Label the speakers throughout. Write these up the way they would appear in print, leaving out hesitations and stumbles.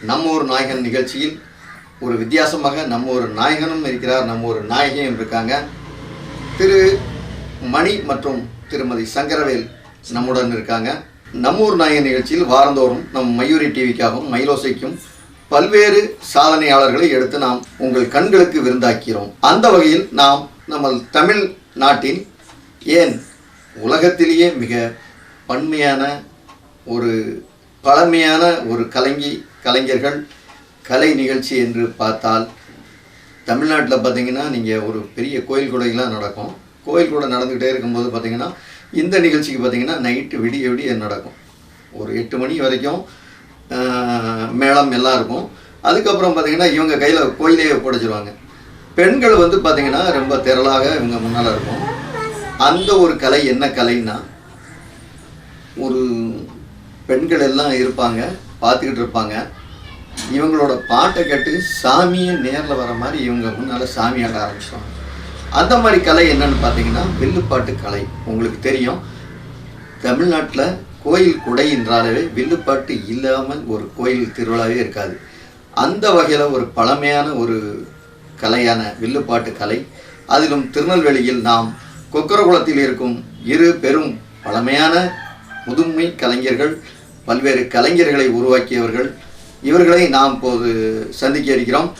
Speaker 1: நம்ம ஒரு நாயகன் நிகழ்ச்சியில் ஒரு வித்தியாசமாக நம்ம ஒரு நாயகனும் இருக்கிறார், நம்ம ஒரு நாயகியும் இருக்காங்க. திரு மணி மற்றும் திருமதி சங்கரவேல் நம்முடன் இருக்காங்க. நம்ம ஒரு நாயகன் நிகழ்ச்சியில் வாரந்தோறும் நம் மயூரி டிவிக்காகவும் மயிலோசைக்கும் பல்வேறு சாதனையாளர்களை எடுத்து நாம் உங்கள் கண்களுக்கு விருந்தாக்கிறோம். அந்த வகையில் நாம் நம்ம தமிழ் நாட்டின் ஏன் உலகத்திலேயே மிக பன்மையான ஒரு பழமையான ஒரு கலைஞர்கள் கலை நிகழ்ச்சி என்று பார்த்தால் தமிழ்நாட்டில் பார்த்திங்கன்னா நீங்கள் ஒரு பெரிய கோயில் கூடைகளாக நடக்கும். கோயில் கூட நடந்துக்கிட்டே இருக்கும்போது பார்த்திங்கன்னா இந்த நிகழ்ச்சிக்கு பார்த்திங்கன்னா நைட்டு விடிய நடக்கும். ஒரு 8 மணி வரைக்கும் மேளம் எல்லாம் இருக்கும். அதுக்கப்புறம் பார்த்திங்கன்னா இவங்க கையில் கோயிலே ஒப்படைச்சிருவாங்க. பெண்கள் வந்து பார்த்திங்கன்னா ரொம்ப திரளாக இவங்க முன்னால் இருக்கும். அந்த ஒரு கலை என்ன கலைன்னா, ஒரு பெண்கள் எல்லாம் இருப்பாங்க, பார்த்துக்கிட்டு இருப்பாங்க. இவங்களோட பாட்டை கேட்டு சாமியை நேரில் வர மாதிரி இவங்க முன்னால் சாமி ஆட ஆரம்பிச்சிடுவாங்க. அந்த மாதிரி கலை என்னன்னு பார்த்தீங்கன்னா வில்லுப்பாட்டு கலை. உங்களுக்கு தெரியும், தமிழ்நாட்டில் கோயில் குடை என்றாலே வில்லுப்பாட்டு இல்லாமல் ஒரு கோயில் திருவிழாவே இருக்காது. அந்த வகையில் ஒரு பழமையான ஒரு கலையான வில்லுப்பாட்டு கலை. அதிலும் திருநெல்வேலியில் நாம் கொக்கரகுளத்தில் இருக்கும் 2 பெரும் பழமையான முதுமை கலைஞர்கள், பல்வேறு கலைஞர்களை உருவாக்கியவர்கள். இவர்களை நாம் இப்போது சந்திக்க இருக்கிறோம்.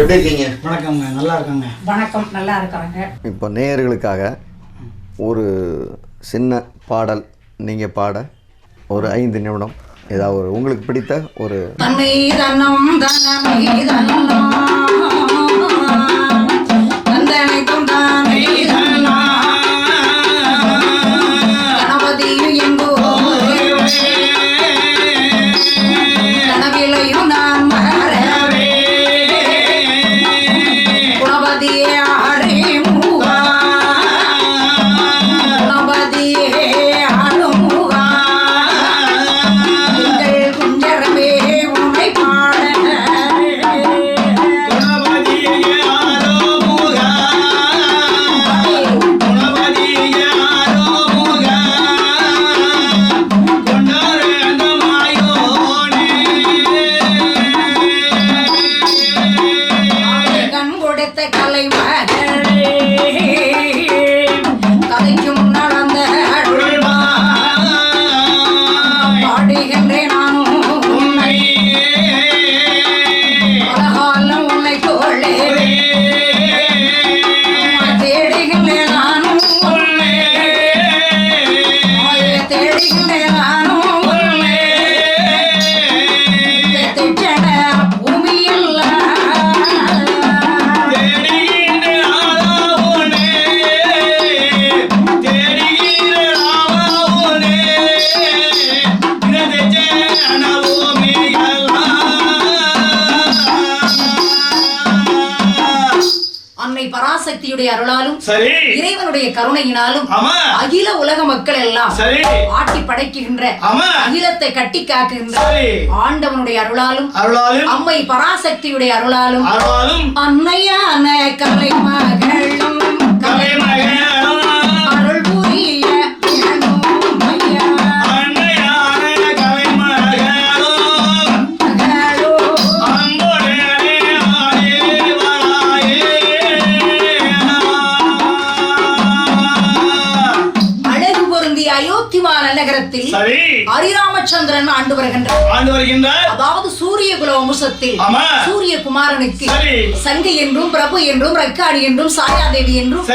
Speaker 1: எப்படி இருக்கீங்க?
Speaker 2: வணக்கம்ங்க, நல்லா இருக்காங்க.
Speaker 3: வணக்கம், நல்லா இருக்காங்க.
Speaker 1: இப்போ நேயர்களுக்காக ஒரு சின்ன பாடல் நீங்கள் பாட ஒரு 5 நிமிடம் ஏதாவது ஒரு உங்களுக்கு பிடித்த ஒரு
Speaker 3: குஞ்சரமே உமை பாட
Speaker 2: பராசக்தியுடைய அருளாலும்
Speaker 3: சரி
Speaker 2: இறைவனுடைய கருணையினாலும்
Speaker 3: ஆமா
Speaker 2: அகில உலக மக்கள் எல்லாம்
Speaker 3: சரி
Speaker 2: ஆட்டி படைக்குகின்ற
Speaker 3: ஆமா
Speaker 2: அகிலத்தை கட்டி காக்குகின்ற
Speaker 3: சரி
Speaker 2: ஆண்டவனுடைய அருளாலும்
Speaker 3: அம்மை
Speaker 2: பராசக்தியுடைய அருளாலும்
Speaker 3: அன்னையான
Speaker 2: கலைமகளும் அருள் புரிய நகரத்தில் ஹரிராமச்சந்திரன் ஆண்டு வருகின்றார். அதாவது சூரியகுல வம்சத்தில் சூரிய குமாரனுக்கு சங்கை என்றும் பிரபு என்றும் ரக்காடி என்றும் சாயாதேவி என்றும்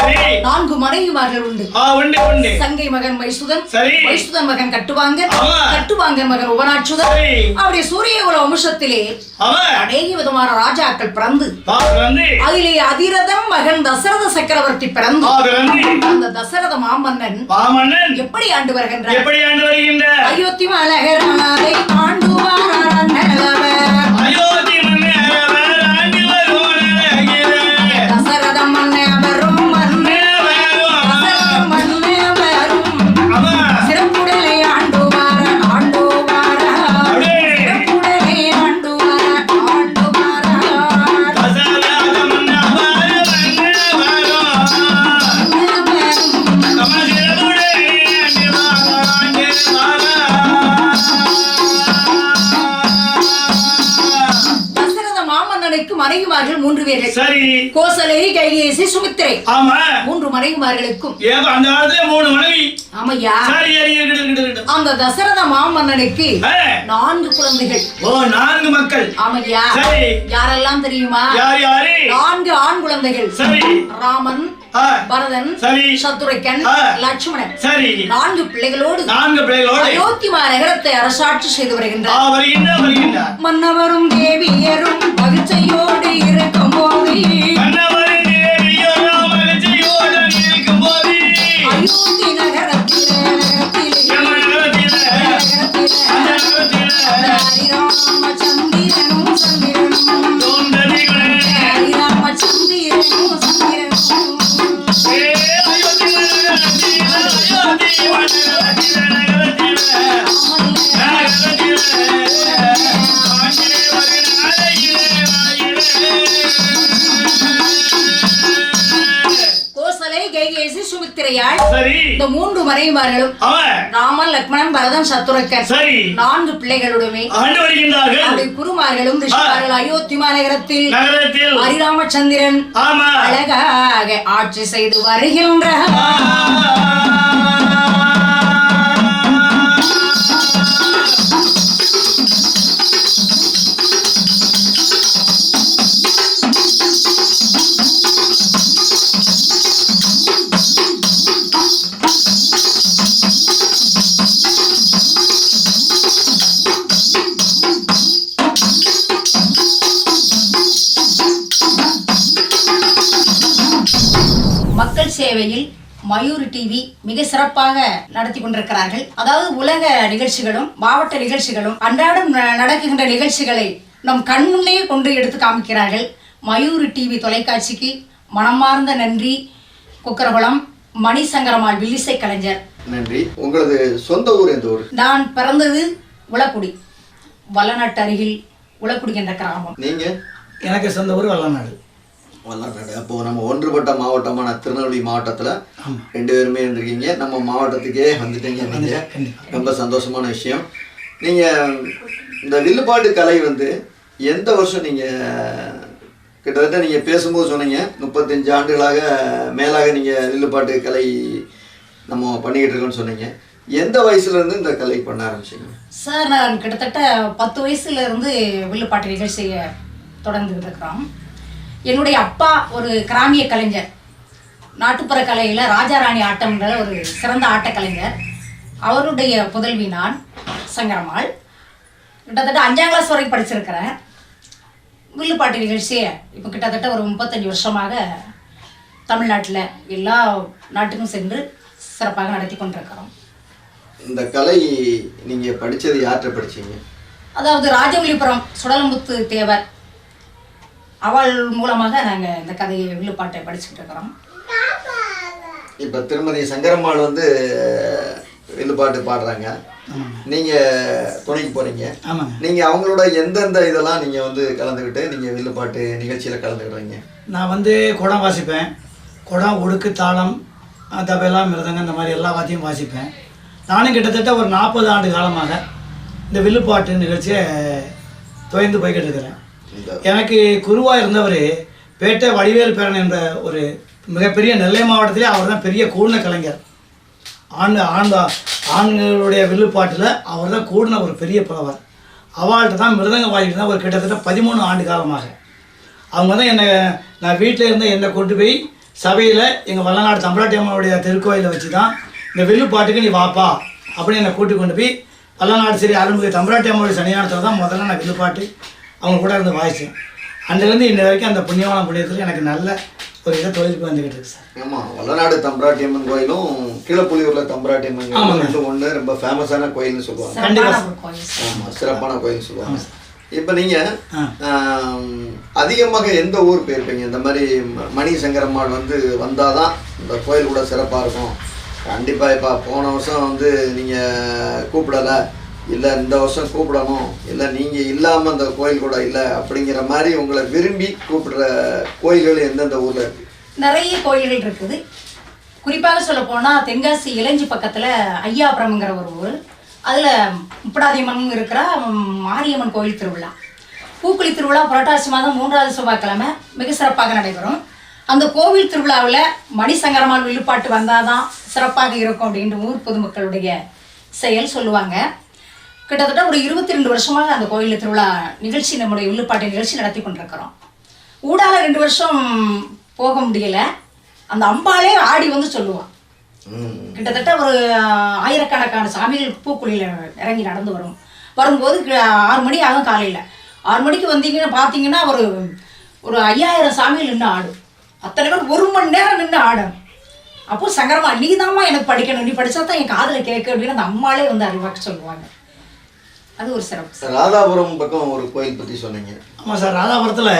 Speaker 2: 4 மனைவிமார்கள் உண்டு. சங்கை மகன் வைசுதன், வைசுதன் மகன் கட்டுவாங்கன், கட்டுவாங்கன் மகன் உபநாச்சுதன். அவருடைய சூரியகுல வம்சத்திலே அநேக விதமான ராஜாக்கள் பிறந்து அதிலே அதிரதம் மகன் தசரத சக்கரவர்த்தி பிறந்து அந்த தசரத மாமன்னன் எப்படி ஆண்டு வருகின்றார்? அயோத்தி மலகராதை ஆண்டு தசரதம் மன்னவரும் சிறப்புடலை ஆண்டு ஆண்டு சிறப்புடலை ஆண்டு மனைவிமார்கள் 3 பேர்கள். சரி. கோசலை, கைகேசி, சுமித்திரை. ஆமா. 3 மனைவிமார்களுக்கும்
Speaker 3: அந்த காலத்துல 3 மனைவி.
Speaker 2: ஆமையா.
Speaker 3: சரி
Speaker 2: அந்த தசரத மாமன்னனுக்கு 4 குழந்தைகள்.
Speaker 3: ஓ 4 மக்கள்.
Speaker 2: ஆமையா.
Speaker 3: சரி.
Speaker 2: யாரெல்லாம் தெரியுமா?
Speaker 3: யாரு?
Speaker 2: 4 ஆண் குழந்தைகள். சரி. ராமன், பரதன், சத்ருகன், லட்சுமணன். சரி. 4 பிள்ளைகளோடு அயோத்தி நகரத்தை அரசாட்சி செய்து வருகின்றார். மன்னவரும் தேவியரும் மகிழ்ச்சியோடு இருக்கும் போது அயோத்தி நகரத்தில் ஹரிராமச்சந்திரனும் இந்த 3 மனைவிமார்களும் ராமன், லக்ஷ்மணன், பரதன், சத்ருகன் 4 பிள்ளைகளுடமே ஆண்டு வருகின்றார்கள். குருமார்களும் ரிஷிமார்கள் அயோத்தி நகரத்தில் ஹரிராமச்சந்திரன் அழகாக ஆட்சி செய்து வருகின்றார். மக்கள் சேவையில் மயூர் டிவி மிக சிறப்பாக நடத்தி கொண்டிருக்கிறார்கள். அதாவது உலக நிகழ்ச்சிகளும் மாவட்ட நிகழ்ச்சிகளும் அன்றாடம் நடக்குகின்ற நிகழ்ச்சிகளை நம் கண்முன்னே கொண்டு எடுத்து காமிக்கிறார்கள். மயூர் டிவி தொலைக்காட்சிக்கு மனமார்ந்த நன்றி. குக்கரகுளம் மணிசங்கரம்மாள் வில்லிசை கலைஞர்.
Speaker 1: நன்றி. உங்களது சொந்த ஊர் எந்த ஊர்?
Speaker 2: நான் பிறந்தது உலக்குடி, வல்லநாட்டு அருகில் உலக்குடி என்ற கிராமம்.
Speaker 1: நீங்க?
Speaker 3: எனக்கு சொந்த ஊர் வல்லநாடு.
Speaker 1: அப்போ நம்ம ஒன்றுபட்ட மாவட்டமான திருநெல்வேலி மாவட்டத்துல 2 பேருமே இருந்திருக்கீங்க. நம்ம மாவட்டத்துக்கே வந்துட்டீங்க. நீங்க ரொம்ப சந்தோஷமான விஷயம். நீங்க இந்த வில்லுப்பாட்டு கலை எந்த வருஷம் நீங்க கிட்டத்தட்ட நீங்க பேசும்போது சொன்னீங்க 35 ஆண்டுகளாக மேலாக நீங்க வில்லுப்பாட்டு கலை நம்ம பண்ணிக்கிட்டு இருக்கோம்னு சொன்னீங்க. எந்த வயசுல இருந்து இந்த கலை பண்ண ஆரம்பிச்சீங்க?
Speaker 2: சார் நான் கிட்டத்தட்ட 10 வயசுல இருந்து வில்லுப்பாட்டு நிகழ்ச்சியை தொடர்ந்து இருக்கிறோம். என்னுடைய அப்பா ஒரு கிராமிய கலைஞர். நாட்டுப்புற கலையில் ராஜாராணி ஆட்டம்ன்ற ஒரு சிறந்த ஆட்டக்கலைஞர். அவருடைய புதல்வி நான் சங்கரம்மாள். கிட்டத்தட்ட 5ஆம் கிளாஸ் வரை படிச்சிருக்கிறேன். வில்லுப்பாட்டு நிகழ்ச்சியை இப்போ கிட்டத்தட்ட ஒரு 35 வருஷமாக தமிழ்நாட்டில் எல்லா நாட்டுக்கும் சென்று சிறப்பாக நடத்தி கொண்டிருக்கிறோம்.
Speaker 1: இந்த கலை நீங்கள் படித்தது யார்கிட்ட படிச்சீங்க?
Speaker 2: அதாவது ராஜவல்லிபுரம் சுடலமுத்து தேவர் அவள் மூலமாக நாங்கள் இந்த கதையை வில்லுப்பாட்டை படிச்சுக்கிட்டு இருக்கிறோம்.
Speaker 1: இப்போ திருமதி சங்கரம்மாள் வந்து வில்லுப்பாட்டு பாடுறாங்க, நீங்க துணைக்கு போறீங்க. நீங்க அவங்களோட எந்தெந்த இதெல்லாம் நீங்க வந்து கலந்துக்கிட்டு நீங்க வில்லுப்பாட்டு நிகழ்ச்சியில கலந்துக்கிடுறீங்க?
Speaker 3: நான் வந்து குடம் வாசிப்பேன். குடம், உடுக்கு, தாளம், தபேலா, மிருதங்கம் இந்த மாதிரி எல்லா வாத்தியும் வாசிப்பேன். நானும் கிட்டத்தட்ட ஒரு 40 ஆண்டு காலமாக இந்த வில்லுப்பாட்டு நிகழ்ச்சியை துவைந்து போய்கிட்டு இருக்கிறேன். எனக்கு குருவாக இருந்தவர் பேட்டை வடிவேல் பேரன் என்ற ஒரு மிகப்பெரிய நெல்லை மாவட்டத்திலே அவர் தான் பெரிய கூடின கலைஞர். ஆண்களுடைய வில்லுப்பாட்டில் அவர் தான் கூடின ஒரு பெரிய புலவர். அவள்கிட்ட தான் மிருதங்க வாசிக்கிட்டு தான் ஒரு கிட்டத்தட்ட 13 ஆண்டு காலமாக. அவங்க தான் நான் வீட்டில் இருந்த என்னை கொண்டு போய் சபையில் எங்கள் வல்லநாடு தம்பராட்டி அம்மாவுடைய திருக்கோயிலை வச்சு தான் இந்த வில்லுப்பாட்டுக்கு நீ வாப்பா அப்படின்னு என்னை கூட்டி கொண்டு போய் வல்லநாடு சரி அருள்மிகு தம்பராட்டி அம்மாவுடைய சன்னிதானத்தில் தான் முதல்ல நான் வில்லுப்பாட்டு அவங்க கூட இருந்து வாசித்தேன். அன்றிலேருந்து இன்ன வரைக்கும் அந்த புண்ணியத்தில் எனக்கு நல்ல ஒரு இதை தொழிலுக்கு வந்துக்கிட்டு இருக்கு சார்.
Speaker 1: ஆமாம், வல்லநாடு தம்பராட்டி அம்மன் கோயிலும் கீழப்புலியூரில் தம்பராட்டி அம்மன் கோயில் ஒன்று ரொம்ப ஃபேமஸான கோயில்னு சொல்லுவாங்க.
Speaker 3: கண்டிப்பாக.
Speaker 1: ஆமாம், சிறப்பான கோயில்னு சொல்லுவாங்க. இப்போ நீங்கள் அதிகமாக எந்த ஊர் போயிருப்பீங்க? இந்த மாதிரி மணி சங்கரம்மாள் வந்து வந்தால் தான் இந்த கோயில் கூட சிறப்பாக இருக்கும். கண்டிப்பாக இப்போ போன வருஷம் வந்து நீங்கள் கூப்பிடலை, இல்லை இந்த வருஷம் கூப்பிடணும், இல்லை நீங்கள் இல்லாமல் அந்த கோயில் கூட இல்லை அப்படிங்கிற மாதிரி உங்களை விரும்பி கூப்பிடுற கோயில்கள் எந்தெந்த ஊரில் இருக்குது?
Speaker 2: நிறைய கோயில்கள் இருக்குது. குறிப்பாக சொல்ல போனால் தென்காசி இளஞ்சி பக்கத்தில் ஐயாபுரம்ங்கிற ஒரு ஊர், அதில் முப்படாதியம்மன் இருக்கிற மாரியம்மன் கோயில் திருவிழா, பூக்குழி திருவிழா புரட்டாசி மாதம் 3வது செவ்வாய்க்கிழமை மிக சிறப்பாக நடைபெறும். அந்த கோவில் திருவிழாவில் மணி சங்கரம்மாள் வில்லுப்பாட்டு வந்தால் தான் சிறப்பாக இருக்கும் அப்படின்ட்டு ஊர் பொதுமக்களுடைய செயல் சொல்லுவாங்க. கிட்டத்தட்ட ஒரு 22 வருஷமாக அந்த கோயில் திருவிழா நிகழ்ச்சி, நம்முடைய வில்லுப்பாட்டு நிகழ்ச்சி நடத்தி கொண்டிருக்கிறோம். ஊடால 2 வருஷம் போக முடியலை. அந்த அம்பாலே ஆடி வந்து சொல்லுவான். கிட்டத்தட்ட ஒரு ஆயிரக்கணக்கான சாமிகள் பூக்குழியில் இறங்கி நடந்து வரும்போது 6 மணி ஆகும். காலையில் 6 மணிக்கு வந்தீங்கன்னா பார்த்தீங்கன்னா ஒரு 5000 சாமிகள் நின்று ஆடும். அத்தனை பேர் 1 மணி நேரம் நின்று ஆடும். அப்போ சங்கரமா நீ தான்மா எனக்கு படிக்கணும், நீ படித்தா தான் என் காதில் கேட்க அப்படின்னு அந்த அம்மாலே வந்து அறிவாக்க சொல்லுவாங்க. அது ஒரு சிறப்பு.
Speaker 1: ராதாபுரம் பக்கம் ஒரு கோயில் பற்றி சொன்னீங்க.
Speaker 3: ஆமாம் சார், ராதாபுரத்தில்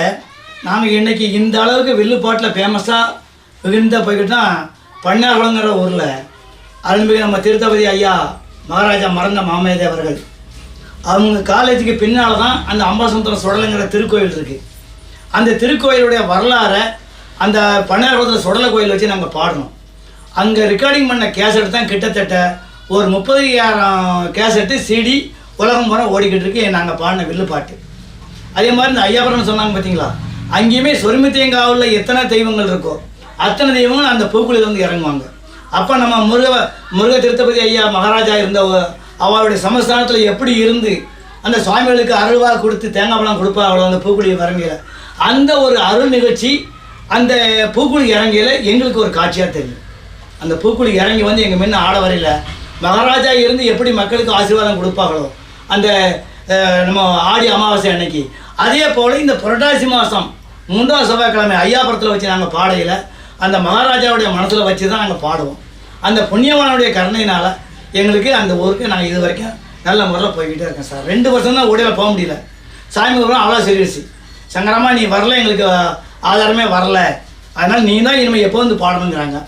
Speaker 3: நாங்கள் இன்னைக்கு இந்த அளவுக்கு வில்லுப்பாட்டில் ஃபேமஸாக மிகுந்த போய்கிட்டா பன்னார்குளங்கிற ஊரில் அருள்மிகு நம்ம திருத்தபதி ஐயா மகாராஜா மறந்த மாமேதேவர்கள் அவங்க காலேஜுக்கு பின்னால் தான் அந்த அம்பாசமுத்திரம் சுடலைங்கிற திருக்கோயில் இருக்குது. அந்த திருக்கோயிலுடைய வரலாறை அந்த பன்னார்குளத்தில் சுடலை கோயில் வச்சு நாங்கள் பாடணும். அங்கே ரெக்கார்டிங் பண்ண கேசட் தான் கிட்டத்தட்ட ஒரு 30,000 கேசட்டு சிடி உலகம் பூரா ஓடிக்கிட்டு இருக்கு நாங்கள் பாடின வில்லுப்பாட்டு. அதே மாதிரி இந்த ஐயாபுரம் சொன்னாங்க பார்த்தீங்களா, அங்கேயுமே சொருமித்தேங்காவில் எத்தனை தெய்வங்கள் இருக்கோ அத்தனை தெய்வங்களும் அந்த பூக்குழியில் வந்து இறங்குவாங்க. அப்போ நம்ம முருக திருத்தபதி ஐயா மகாராஜா இருந்த அவருடைய சமஸ்தானத்தில் எப்படி இருந்து அந்த சுவாமிகளுக்கு அருள்வாக கொடுத்து தேங்காய் பழம் கொடுப்பாங்களோ அந்த பூக்குழி இறங்கியில் அந்த ஒரு அருள் நிகழ்ச்சி அந்த பூக்குழி இறங்கியில் எங்களுக்கு ஒரு காட்சியாக தெரியும். அந்த பூக்குழி இறங்கி வந்து எங்கள் முன்ன ஆட வரையில் மகாராஜா இருந்து எப்படி மக்களுக்கு ஆசீர்வாதம் கொடுப்பாங்களோ அந்த நம்ம ஆடி அமாவாசை அன்னைக்கு, அதே போல் இந்த புரட்டாசி மாதம் 3வது செவ்வாய்க்கிழமை ஐயாபுரத்தில் வச்சு நாங்கள் பாடையில் அந்த மகாராஜாவுடைய மனசில் வச்சு தான் நாங்கள் பாடுவோம். அந்த புண்ணியவானுடைய கருணையினால் எங்களுக்கு அந்த ஊருக்கு நாங்கள் இது வரைக்கும் நல்ல முறையில் போய்கிட்டே இருக்கேன் சார். 2 வருஷம் தான் ஓடையில் போக முடியல. சாமி அப்புறம் அவ்வளோ சரிடுச்சு, சங்கரமா நீ வரல, எங்களுக்கு ஆதாரமே வரல, அதனால் நீ தான் இனிமேல் எப்போ வந்து பாடணுங்கிறாங்க.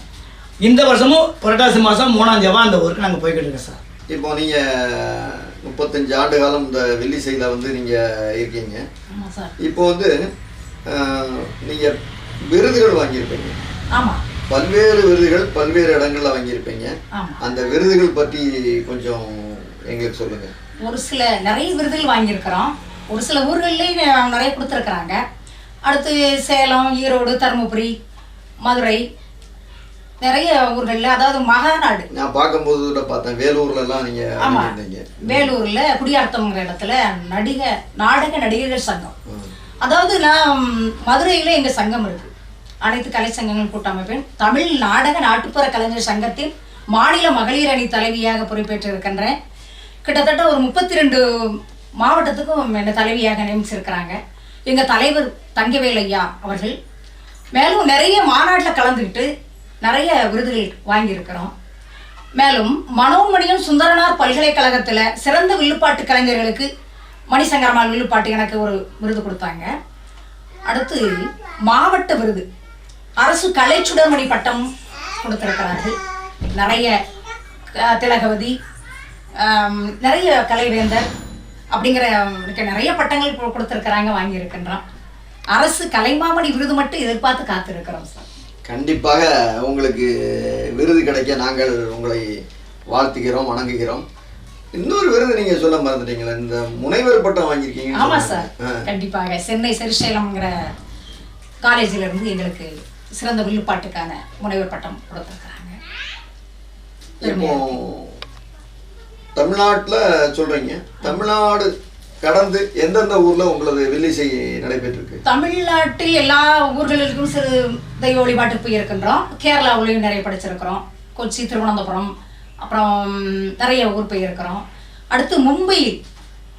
Speaker 3: இந்த வருஷமும் புரட்டாசி மாதம் 3ஆம் தேதி அந்த ஊருக்கு நாங்கள் போய்கிட்டு இருக்கோம் சார்.
Speaker 1: இப்போ நீங்கள் 35 ஆண்டு காலம் இந்த வெள்ளிசையில் வந்து நீங்கள் இருக்கீங்க. இப்போ வந்து நீங்கள் விருதுகள் வாங்கியிருப்பீங்க. பல்வேறு விருதுகள் பல்வேறு இடங்கள்ல வாங்கியிருப்பீங்க. அந்த விருதுகள் பற்றி கொஞ்சம் எங்களுக்கு சொல்லுங்க.
Speaker 2: ஒரு சில நிறைய விருதுகள் வாங்கியிருக்கிறோம். ஒரு சில ஊர்கள்லேயே நிறைய கொடுத்துருக்குறாங்க. அடுத்து சேலம், ஈரோடு, தருமபுரி, மதுரை, நிறைய ஊர்களில், அதாவது மகாநாடு
Speaker 1: நான் பார்க்கும்போது கூட பார்த்தேன். வேலூர்லலாம் நீங்கள் வாங்கியிருந்தீங்க.
Speaker 2: வேலூரில் குடியாத்தம்ங்கிற இடத்துல நாடக நடிகர்கள் சங்கம், அதாவது நான் மதுரையில் எங்கள் சங்கம் இருக்குது, அனைத்து கலை சங்கங்கள் கூட்டமைப்பின் தமிழ் நாடக நாட்டுப்புற கலைஞர் சங்கத்தின் மாநில மகளிர் அணி தலைவியாக பொறுப்பேற்று இருக்கின்றேன். கிட்டத்தட்ட ஒரு 32 மாவட்டத்துக்கும் என்னை தலைவியாக நியமிச்சிருக்கிறாங்க எங்கள் தலைவர் தங்கவேல் ஐயா அவர்கள். மேலும் நிறைய மாநாட்டில் கலந்துக்கிட்டு நிறைய விருதுகள் வாங்கியிருக்கிறோம். மேலும் மனோன்மணியம் சுந்தரனார் பல்கலைக்கழகத்தில் சிறந்த வில்லுப்பாட்டு கலைஞர்களுக்கு மணி சங்கரம்மாள் வில்லுப்பாட்டு எனக்கு ஒரு விருது கொடுத்தாங்க. அடுத்து மாவட்ட விருது அரசு கலைச்சுடர்மணி பட்டம் கொடுத்திருக்கிறார்கள். நிறைய திலகவதி, நிறைய கலைவேந்தர் அப்படிங்கிற நிறைய பட்டங்கள் கொடுத்திருக்கிறாங்க, வாங்கியிருக்கின்றோம். அரசு கலைமாமணி விருது மட்டும் எதிர்பார்த்து காத்திருக்கிறோம் சார்.
Speaker 1: கண்டிப்பாக உங்களுக்கு விருது கிடைக்க நாங்கள் உங்களை வாழ்த்துகிறோம், வணங்குகிறோம். இன்னொரு விருது நீங்க சொல்ல மறந்துட்டீங்களா, இந்த முனைவர் பட்டம் வாங்கியிருக்கீங்க.
Speaker 2: ஆமா சார், கண்டிப்பாக சென்னை செரிசேலம்ங்கிற காலேஜில் இருந்து எங்களுக்கு சிறந்த வில்லுப்பாட்டுக்கான முனைவர் பட்டம் கொடுத்துருக்காங்க.
Speaker 1: இப்போ தமிழ்நாட்டில் சொல்றீங்க, தமிழ்நாடு கடந்து எந்தெந்த ஊர்ல உங்களது வில்லிசை நடைபெற்றிருக்கு?
Speaker 2: தமிழ்நாட்டில் எல்லா ஊர்களுக்கும் சிறு தெய்வ வழிபாட்டுக்கு போயிருக்கின்றோம். கேரளாவிலையும் நிறைய படிச்சிருக்கிறோம். கொச்சி, திருவனந்தபுரம், அப்புறம் நிறைய ஊர் போயிருக்கிறோம். அடுத்து மும்பையில்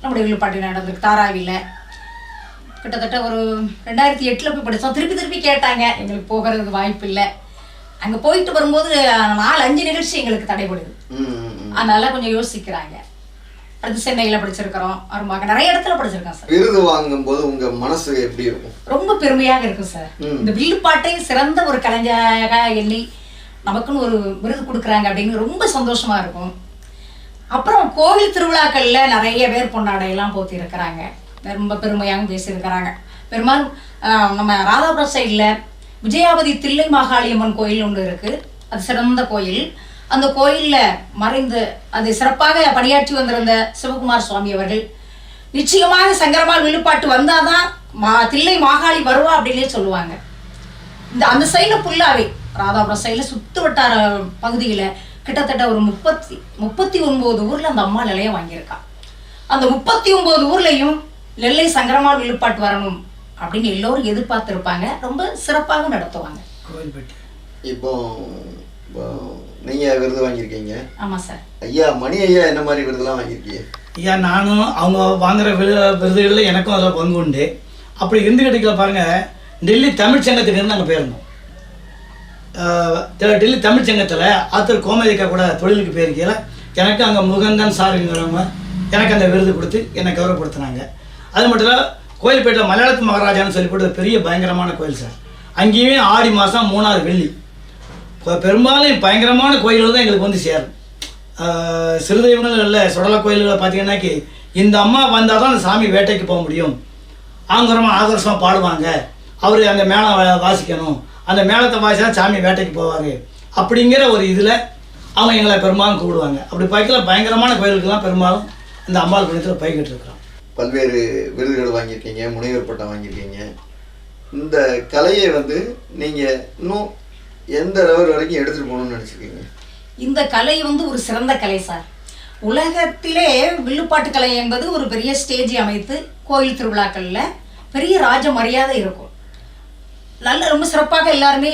Speaker 2: நம்முடைய வில்லுப்பாட்டு நடந்திருக்கு, தாராவியில். கிட்டத்தட்ட ஒரு 2008 போய் படித்தோம். திருப்பி கேட்டாங்க, எங்களுக்கு போகிறதுக்கு வாய்ப்பு இல்லை. அங்கே போயிட்டு வரும்போது 4-5 நிகழ்ச்சி எங்களுக்கு தடைபடுது. அதனால கொஞ்சம் யோசிக்கிறாங்க. அடுத்து சென்னையில் படிச்சிருக்கிறோம், அருமாக நிறைய இடத்துல படிச்சிருக்கோம் சார்.
Speaker 1: விருது வாங்கும் போது உங்க மனசு எப்படி இருக்கும்?
Speaker 2: ரொம்ப பெருமையாக இருக்கும் சார். இந்த வில்லுப்பாட்டை சிறந்த ஒரு கலைஞராக எண்ணி நமக்குன்னு ஒரு விருது கொடுக்குறாங்க அப்படின்னு ரொம்ப சந்தோஷமா இருக்கும். அப்புறம் கோவில் திருவிழாக்கள்ல நிறைய பேர் பொன்னாடையெல்லாம் போத்தி இருக்கிறாங்க, ரொம்ப பெருமையாகவும் பேசியிருக்கிறாங்க. பெரும்பாலும் நம்ம ராதாபுரம் சைடில் விஜயாபதி தில்லை மாகாளியம்மன் கோயில் ஒன்று இருக்குது. அது சிறந்த கோயில். அந்த கோயிலில் மறைந்து அது சிறப்பாக பணியாற்றி வந்திருந்த சிவகுமார் சுவாமி அவர்கள் நிச்சயமாக சங்கரமால் வில்லுப்பாட்டு வந்தாதான் தில்லை மாகாளி வருவா அப்படின்னே சொல்லுவாங்க. அந்த சைடில் ஃபுல்லாகவே ராதாபுரம் சைடில் சுற்று வட்டார பகுதியில் கிட்டத்தட்ட ஒரு 39 ஊரில் அந்த அம்மா நிலையம் வாங்கியிருக்கா. அந்த 39 ஊர்லையும் நெல்லை சங்கரமால் வில்லுப்பாட்டு வரணும் அப்படின்னு எல்லோரும் எதிர்பார்த்துருப்பாங்க. ரொம்ப சிறப்பாக நடத்துவாங்க.
Speaker 1: இப்போ நீங்க விருது வாங்கியிருக்கீங்க.
Speaker 2: ஆமா சார்.
Speaker 1: ஐயா மணி ஐயா என்ன மாதிரி விருதுலாம் வாங்கியிருக்கீங்க?
Speaker 3: ஐயா நானும் அவங்க வாங்குற விருதுகளில் எனக்கும் அதில் பங்கு உண்டு. அப்படி இருந்து கிடைக்கல பாருங்க, டெல்லி தமிழ்ச்சங்கத்துக்கு நாங்கள் போயிருந்தோம். டெல்லி தமிழ்ச்சங்கத்தில் ஆத்தர் கோமதிக்கா கூட தொழிலுக்கு போயிருக்கையில் எனக்கு அங்கே முகந்தன் சாருங்கிறவங்க எனக்கு அந்த விருது கொடுத்து என்னை கௌரவப்படுத்தினாங்க. அது மட்டும் இல்லை, கோயில்பேட்டை மலையாளத்து மகாராஜான்னு சொல்லி போட்டு பெரிய பயங்கரமான கோயில் சார். அங்கேயுமே ஆடி மாதம் 3ஆவது வெள்ளி பெரும்பாலும் பயங்கரமான கோயில்கள் தான் எங்களுக்கு வந்து சேரும். சிறு தெய்வங்கள் இல்லை, சுடலை கோயில்களை பார்த்தீங்கன்னாக்கி இந்த அம்மா வந்தால் தான் அந்த சாமி வேட்டைக்கு போக முடியும். ஆங்கரமாக ஆதர்சமாக பாடுவாங்க, அவர் அந்த மேளம் வாசிக்கணும், அந்த மேளத்தை வாசிச்சா சாமி வேட்டைக்கு போவார் அப்படிங்கிற ஒரு இதில் அவங்க எங்களை பெரும்பாலும் கூப்பிடுவாங்க. அப்படி பார்க்கல பயங்கரமான கோயிலுக்கு தான் பெரும்பாலும் இந்த அம்பாள் புண்ணியத்தில் போய்கிட்டு இருக்கிறோம்.
Speaker 1: பல்வேறு விருதுகள் வாங்கியிருக்கீங்க, முனைவர் பட்டம் வாங்கியிருக்கீங்க. இந்த கலையை வந்து நீங்கள் இன்னும் எந்த லெவல் வரைக்கும் எடுத்துகிட்டு போகணும்னு நினச்சிருக்கீங்க?
Speaker 2: இந்த கலை வந்து ஒரு சிறந்த கலை சார். உலகத்திலே வில்லுப்பாட்டு கலை என்பது ஒரு பெரிய ஸ்டேஜ் அமைத்து கோயில் திருவிழாக்களில் பெரிய ராஜ மரியாதை இருக்கும். நல்ல ரொம்ப சிறப்பாக எல்லாருமே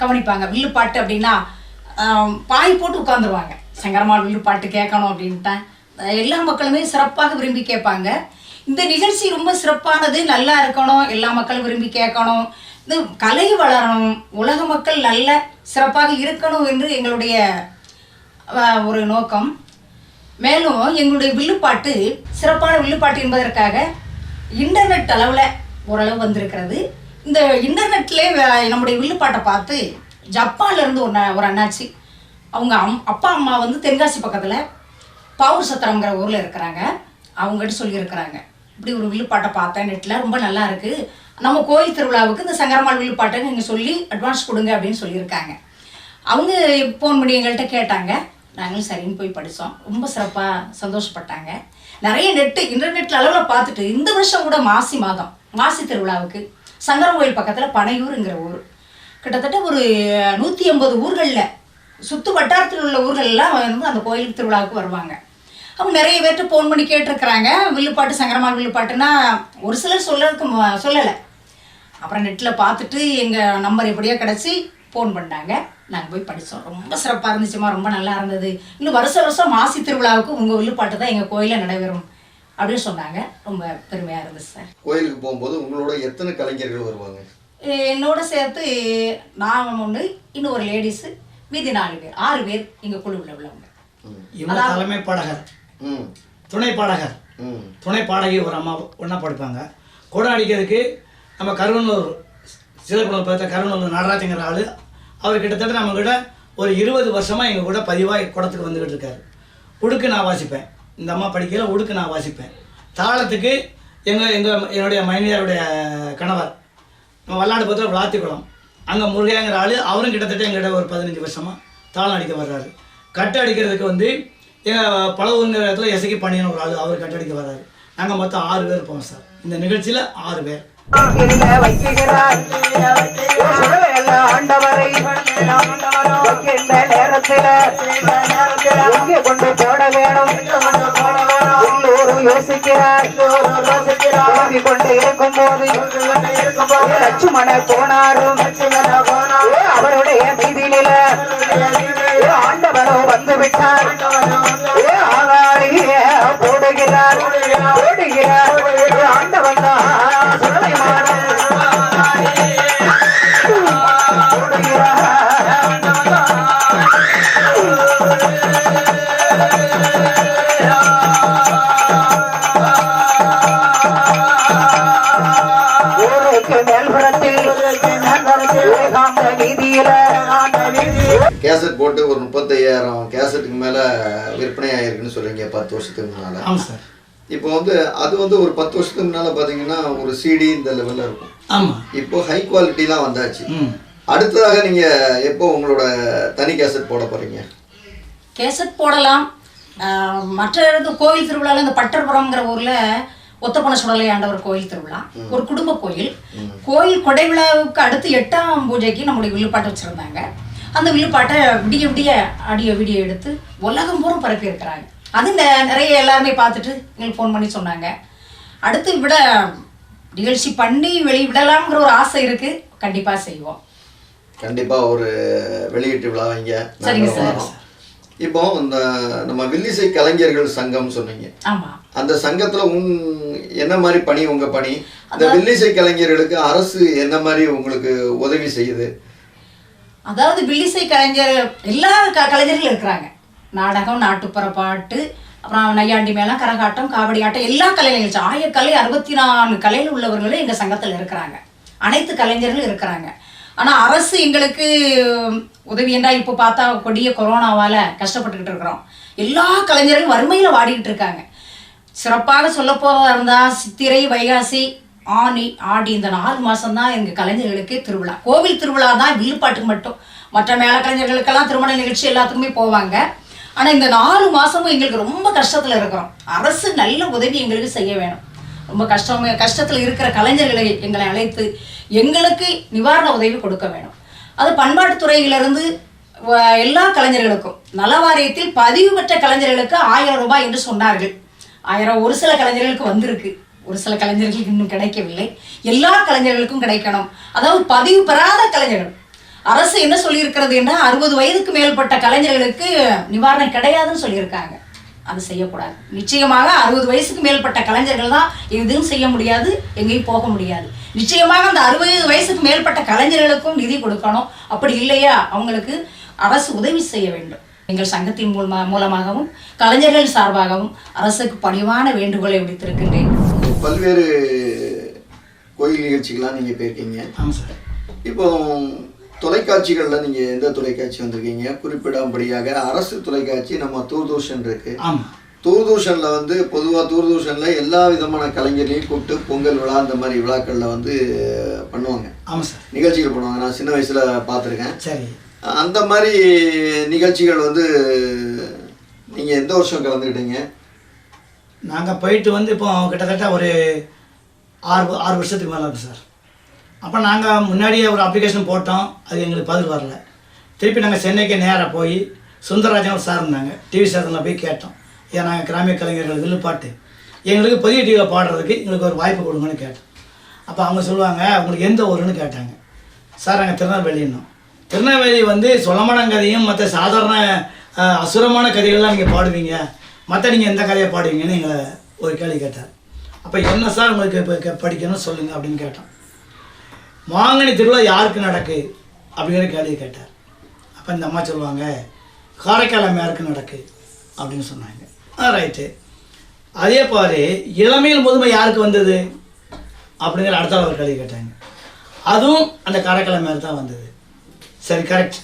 Speaker 2: கவனிப்பாங்க. வில்லுப்பாட்டு அப்படின்னா பாய் போட்டு உட்காந்துருவாங்க, சங்கரமால் வில்லுப்பாட்டு கேட்கணும் அப்படின்ட்டு எல்லா மக்களுமே சிறப்பாக விரும்பி கேட்பாங்க. இந்த நிகழ்ச்சி ரொம்ப சிறப்பானது, நல்லா இருக்கணும், எல்லா மக்களும் விரும்பி கேட்கணும், இந்த கலை வளரணும், உலக மக்கள் நல்ல சிறப்பாக இருக்கணும் என்று எங்களுடைய ஒரு நோக்கம். மேலும் எங்களுடைய வில்லுப்பாட்டு சிறப்பான வில்லுப்பாட்டு என்பதற்காக இன்டர்நெட் அளவில் ஓரளவு வந்திருக்கிறது. இந்த இன்டர்நெட்லேயே நம்முடைய வில்லுப்பாட்டை பார்த்து ஜப்பான்லேருந்து ஒரு அண்ணாச்சி, அவங்க அப்பா அம்மா வந்து தென்காசி பக்கத்தில் பாவூர் சத்திரம்ங்கிற ஊரில் இருக்கிறாங்க. அவங்ககிட்ட சொல்லியிருக்கிறாங்க, இப்படி ஒரு வில்லுப்பாட்டை பார்த்தேன் நெட்டில், ரொம்ப நல்லா இருக்குது, நம்ம கோயில் திருவிழாவுக்கு இந்த சங்கரமால் வில்லுப்பாட்டை நீங்கள் சொல்லி அட்வான்ஸ் கொடுங்க அப்படின்னு சொல்லியிருக்காங்க. அவங்க ஃபோன் பண்ணி எங்கள்கிட்ட கேட்டாங்க, நாங்களும் சரின்னு போய் படித்தோம். ரொம்ப சிறப்பாக சந்தோஷப்பட்டாங்க. நிறைய இன்டர்நெட்டில் அளவில் பார்த்துட்டு இந்த வருஷம் கூட மாசி திருவிழாவுக்கு சங்கரம் கோயில் பக்கத்தில் பனையூருங்கிற ஊர், கிட்டத்தட்ட ஒரு 150 ஊர்களில் சுற்று வட்டாரத்தில் உள்ள ஊர்கள்லாம் வந்து அந்த கோயில் திருவிழாவுக்கு வருவாங்க. அவங்க நிறைய பேர்கிட்ட ஃபோன் பண்ணி கேட்டிருக்கிறாங்க, வில்லுப்பாட்டு சங்கரமால் வில்லுப்பாட்டுன்னா ஒரு சிலர் சொல்லலை. அப்புறம் நெட்டில் பார்த்துட்டு எங்கள் நம்பர் எப்படியோ கிடச்சி ஃபோன் பண்ணாங்க. நாங்கள் போய் படித்தோம். ரொம்ப சிறப்பாக இருந்துச்சுமா, ரொம்ப நல்லா இருந்தது. இன்னும் வருஷம் மாசி திருவிழாவுக்கு உங்கள் வில்லுப்பாட்டு தான் எங்கள் கோயிலில் நடைபெறும் அப்படின்னு சொன்னாங்க. ரொம்ப பெருமையாக இருந்துச்சு சார்.
Speaker 1: கோயிலுக்கு போகும்போது உங்களோட எத்தனை கலைஞர்கள் வருவாங்க?
Speaker 2: என்னோட சேர்த்து நான் ஒன்று, இன்னும் ஒரு லேடிஸு, மீதி 4 பேர், 6 பேர் எங்கள் குழுவில் உள்ளவங்க.
Speaker 3: தலைமை பாடகர், துணை பாடகர், துணை பாடகி ஒரு அம்மா ஒன்றா படிப்பாங்க. கூட அடிக்கிறதுக்கு நம்ம கருவனூர் சிதம்பரம் பார்த்த கருணூர் நடராஜங்கிற ஆள். அவர் கிட்டத்தட்ட நம்மக்கிட்ட ஒரு 20 வருஷமாக எங்கள் கூட பதிவாக குடத்துக்கு வந்துக்கிட்டு இருக்காரு. உடுக்கு நான் வாசிப்பேன், இந்த அம்மா படிக்கையில் உடுக்கு நான் வாசிப்பேன். தாளத்துக்கு என்னுடைய மைனியாருடைய கணவர் வல்லாண்டு பத்திர விளாத்திக்குளம் அங்கே முருகையாங்கிற ஆள், அவரும் கிட்டத்தட்ட எங்கிட்ட ஒரு 15 வருஷமாக தாளம் அடிக்க வர்றாரு. கட்டு அடிக்கிறதுக்கு வந்து எங்கள் பழவுங்கிற இடத்துல எசைக்கு பண்ணியான ஒரு ஆள், அவர் கட்டு அடிக்க வர்றாரு. நாங்கள் மொத்தம் 6 பேர் இருப்போம் சார். இந்த நிகழ்ச்சியில் 6 பேர். ஆண்டவரை கொண்டு போட வேணும் யோசிக்கிறார். கொண்டு இருக்கும் போது லட்சுமண போனாரும் அவருடைய மீதியில ஆண்டவரோ வந்து விட்டார். ஆகாரியே போடுகிறார் போடுகிறார் ஆண்டவன்
Speaker 1: கேசட் போட்டு ஒரு 35,000 கேசட்டுக்கு மேலே விற்பனை ஆகிருக்குன்னு சொல்கிறீங்க 10 வருஷத்துக்கு முன்னால்.
Speaker 3: ஆமாம் சார்.
Speaker 1: இப்போ வந்து அது வந்து ஒரு 10 வருஷத்துக்கு முன்னால் பார்த்தீங்கன்னா ஒரு சிடி இந்த லெவலில் இருக்கும்.
Speaker 3: ஆமாம்.
Speaker 1: இப்போ ஹை குவாலிட்டிலாம் வந்தாச்சு. அடுத்ததாக நீங்கள் எப்போ உங்களோட தனி கேசட் போட போகிறீங்க?
Speaker 2: கேசட் போடலாம். மற்ற இடத்து கோவில் திருவிழாவில் இந்த பட்டர்புரம்ங்கிற ஊரில் ஒத்தப்பன சுடலை ஆண்டவர் கோயில் திருவிழா, ஒரு குடும்ப கோயில். கோயில் கொடை விழாவுக்கு அடுத்து 8ஆம் பூஜைக்கு நம்முடைய வில்லுப்பாட்டை வச்சுருந்தாங்க. அந்த வில்லுப்பாட்டை விடிய விடிய ஆடியோ வீடியோ எடுத்து உலகம் பூரா பரப்பி இருக்கிறாங்க. அது நிறைய எல்லாருமே பார்த்துட்டு எங்களுக்கு ஃபோன் பண்ணி சொன்னாங்க. அடுத்து விட நிகழ்ச்சி பண்ணி வெளிவிடலாம்ங்கிற ஒரு ஆசை இருக்குது. கண்டிப்பாக செய்வோம்.
Speaker 1: கண்டிப்பாக ஒரு வெளியீட்டு விழா வைங்க.
Speaker 2: சரிங்க சார்.
Speaker 1: இப்போ இந்த நம்ம வில்லிசை கலைஞர்கள் சங்கம் சொன்னீங்க.
Speaker 2: ஆமாம்.
Speaker 1: அந்த சங்கத்தில் என்ன மாதிரி பணி உங்கள் பணி? இந்த வில்லிசை கலைஞர்களுக்கு அரசு என்ன மாதிரி உங்களுக்கு உதவி செய்யுது?
Speaker 2: அதாவது வில்லிசை கலைஞர் எல்லா கலைஞர்களும் இருக்கிறாங்க. நாடகம், நாட்டுப்புற பாட்டு, அப்புறம் நையாண்டி மேளம், கரகாட்டம், காவடி ஆட்டம், எல்லா கலை நிகழ்ச்சி, ஆயக்கலை 64 கலையில் உள்ளவர்களும் எங்கள் சங்கத்தில் இருக்கிறாங்க. அனைத்து கலைஞர்களும் இருக்கிறாங்க. ஆனால் அரசு எங்களுக்கு உதவி என்றால் இப்போ பார்த்தா கொடிய கொரோனாவால் கஷ்டப்பட்டுக்கிட்டு இருக்கிறோம். எல்லா கலைஞர்களும் வறுமையில் வாடிக்கிட்டு இருக்காங்க. சிறப்பாக சொல்ல போகிறதா இருந்தால் சித்திரை, வைகாசி, ஆனி, ஆடி இந்த 4 மாதம்தான் எங்கள் கலைஞர்களுக்கு திருவிழா. கோவில் திருவிழா தான் வில்லுப்பாட்டுக்கு மட்டும். மற்ற மேல கலைஞர்களுக்கெல்லாம் திருமண நிகழ்ச்சி எல்லாத்துக்குமே போவாங்க. ஆனால் இந்த 4 மாதமும் எங்களுக்கு ரொம்ப கஷ்டத்தில் இருக்கிறோம். அரசு நல்ல உதவி எங்களுக்கு செய்ய வேணும். ரொம்ப கஷ்டத்தில் இருக்கிற கலைஞர்களை எங்களை அழைத்து எங்களுக்கு நிவாரண உதவி கொடுக்க வேணும். அது பண்பாட்டுத்துறையிலிருந்து எல்லா கலைஞர்களுக்கும் நல வாரியத்தில் பதிவு பெற்ற கலைஞர்களுக்கு 1000 ரூபாய் என்று சொன்னார்கள். 1000 ஒரு சில கலைஞர்களுக்கு வந்திருக்கு, ஒரு சில கலைஞர்களுக்கு இன்னும் கிடைக்கவில்லை. எல்லா கலைஞர்களுக்கும் கிடைக்கணும். அதாவது பதிவு பெறாத கலைஞர்கள் அரசு என்ன சொல்லியிருக்கிறது என்றால் 60 வயதுக்கு மேற்பட்ட கலைஞர்களுக்கு நிவாரணம் கிடையாதுன்னு சொல்லியிருக்காங்க. அது செய்யக்கூடாது. நிச்சயமாக 60 வயசுக்கு மேற்பட்ட கலைஞர்கள் தான் எதுவும் செய்ய முடியாது, எங்கேயும் போக முடியாது. நிச்சயமாக அந்த 60 வயசுக்கு மேற்பட்ட கலைஞர்களுக்கும் நிதி கொடுக்கணும். அப்படி இல்லையா அவங்களுக்கு அரசு உதவி செய்ய வேண்டும். எங்கள் சங்கத்தின் மூலமாகவும் கலைஞர்கள் சார்பாகவும் அரசுக்கு பணிவான வேண்டுகோளை விடுத்திருக்கின்றேன்.
Speaker 1: பல்வேறு கோயில் நிகழ்ச்சிகள்லாம் நீங்கள் போயிருக்கீங்க.
Speaker 3: ஆமாம் சார்.
Speaker 1: இப்போ தொலைக்காட்சிகளில் நீங்கள் எந்த தொலைக்காட்சி வந்திருக்கீங்க? குறிப்பிடாம்படியாக அரசு தொலைக்காட்சி நம்ம தூர்தர்ஷன் இருக்கு.
Speaker 3: ஆமாம்.
Speaker 1: தூர்தர்ஷனில் வந்து பொதுவாக தூர்தர்ஷனில் எல்லா விதமான கலைஞர்களையும் கூப்பிட்டு பொங்கல் விழா அந்த மாதிரி விழாக்களில் வந்து பண்ணுவாங்க.
Speaker 3: ஆமாம் சார்.
Speaker 1: நிகழ்ச்சிகள் பண்ணுவாங்க. நான் சின்ன வயசில் பார்த்துருக்கேன்.
Speaker 3: சரி.
Speaker 1: அந்த மாதிரி நிகழ்ச்சிகள் வந்து நீங்கள் எந்த வருஷம் கலந்துக்கிட்டீங்க?
Speaker 3: நாங்கள் போயிட்டு வந்து இப்போ கிட்டத்தட்ட ஒரு 6 வருஷத்துக்கு மேலே இருக்கு சார். அப்போ நாங்கள் முன்னாடியே ஒரு அப்ளிகேஷன் போட்டோம், அது எங்களுக்கு பதில் வரல. திருப்பி நாங்கள் சென்னைக்கு நேராக போய் சுந்தரராஜன் சார் இருந்தாங்க, டிவி ஸ்டேஷனில் போய் கேட்டோம். ஏன் நாங்கள் கிராமிய கலைஞர்கள் வில்லுப்பாட்டு எங்களுக்கு புதிய டிவியில் பாடுறதுக்கு எங்களுக்கு ஒரு வாய்ப்பு கொடுங்கன்னு கேட்டோம். அப்போ அவங்க சொல்லுவாங்க, உங்களுக்கு எந்த ஊருன்னு கேட்டாங்க. சார் நாங்கள் திருநெல்வேலின்னோம். திருநெல்வேலி வந்து சொலமணங்கதையும் மற்ற சாதாரண அசுரமான கதைகள்லாம் நீங்கள் பாடுவீங்க, மற்ற நீங்கள் எந்த கதையை பாடுவீங்கன்னு எங்களை ஒரு கேள்வி கேட்டார். அப்போ என்ன சார் உங்களுக்கு இப்போ படிக்கணும்னு சொல்லுங்கள் அப்படின்னு கேட்டோம். மாங்கனி திருவிழா யாருக்கு நடக்கு அப்படிங்கிற கேள்வி கேட்டார். அப்போ இந்த அம்மா சொல்லுவாங்க, காரைக்கால் அம்மையாருக்கு நடக்கு அப்படின்னு சொன்னாங்க. ரைட்டு. அதே பாரு இளமையில் முதுமை யாருக்கு வந்தது அப்படிங்கிற அடுத்த ஒரு கேள்வி கேட்டாங்க. அதுவும் அந்த காரைக்கால் மேலே தான் வந்தது. சரி, கரெக்ட்.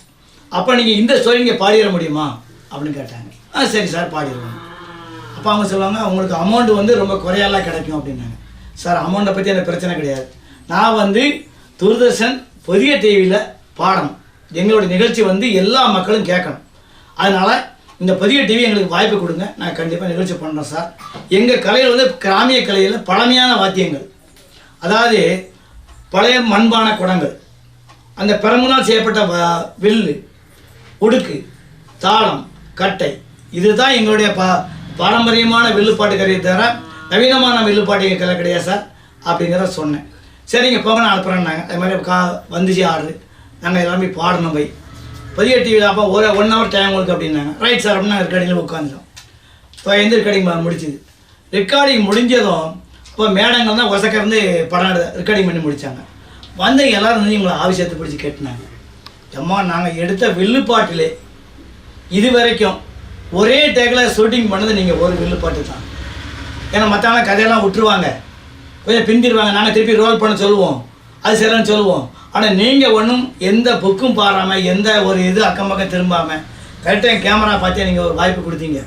Speaker 3: அப்போ நீங்கள் இந்த ஸ்டோரி நீங்கள் பாடிட முடியுமா அப்படின்னு கேட்டாங்க. சரி சார், பாடிடுவாங்க. அப்போ அவங்க சொல்லுவாங்க, உங்களுக்கு அமௌண்ட் வந்து ரொம்ப குறையாலாம் கிடைக்கும் அப்படின்னாங்க. சார், அமௌண்ட்டை பற்றி எனக்கு பிரச்சனை கிடையாது. நான் வந்து தூர்தர்ஷன் புதிய டிவியில் பாடணும், எங்களுடைய நிகழ்ச்சி வந்து எல்லா மக்களும் கேட்கணும். அதனால் இந்த புதிய டிவி எங்களுக்கு வாய்ப்பு கொடுங்க, நான் கண்டிப்பாக நிகழ்ச்சி பண்ணுறோம் சார். எங்கள் கலையில் வந்து கிராமிய கலையில் பழமையான வாத்தியங்கள், அதாவது பழைய மண்பான குடங்கள், அந்த பெரம்புனால் செய்யப்பட்ட வில்லு, உடுக்கு, தாளம், கட்டை, இதுதான் எங்களுடைய பாரம்பரியமான வில்லுப்பாட்டு கலையை தவிர நவீனமான வில்லுப்பாட்டு கலை கிடையாது சார் அப்படிங்கிறத சொன்னேன். சரிங்க போங்க, நான் அனுப்புகிறேன்னாங்க. அது மாதிரி வந்துச்சு ஆர்டரு. நாங்கள் எல்லாமே பாடணும் போய் புதிய டிவியில். அப்போ 1 ஹவர் டைம் உங்களுக்கு அப்படின்னாங்க. ரைட் சார் அப்படின்னு ரெக்கார்டிங்கில் உட்காந்துட்டோம். இப்போ எந்த ரெக்கார்டிங் முடிச்சுது. ரெக்கார்டிங் முடிஞ்சதும் இப்போ மேடங்கள் தான் ஒசக்கருந்து படம் ரெக்கார்டிங் பண்ணி முடித்தாங்க. வந்து எல்லோரும் வந்து எங்களை ஆவிஷத்தை பிடிச்சி கேட்டுனாங்க, அம்மா நாங்கள் எடுத்த வில்லுப்பாட்டிலே இது வரைக்கும் ஒரே டேக்கில் ஷூட்டிங் பண்ணது நீங்கள் ஒரு வில்லுப்பாட்டு தான். ஏன்னா மற்றவங்க கதையெல்லாம் விட்டுருவாங்க, கொஞ்சம் பிந்திடுவாங்க, நாங்கள் திருப்பி ரோல் பண்ண சொல்லுவோம், அது சரின்னு சொல்லுவோம். ஆனால் நீங்கள் ஒன்றும் எந்த புக்கும் பாராமல், எந்த ஒரு இது அக்கம் பக்கம் திரும்பாமல் கரெக்டாக கேமரா பார்த்தே நீங்கள் ஒரு வாய்ப்பு கொடுத்தீங்க.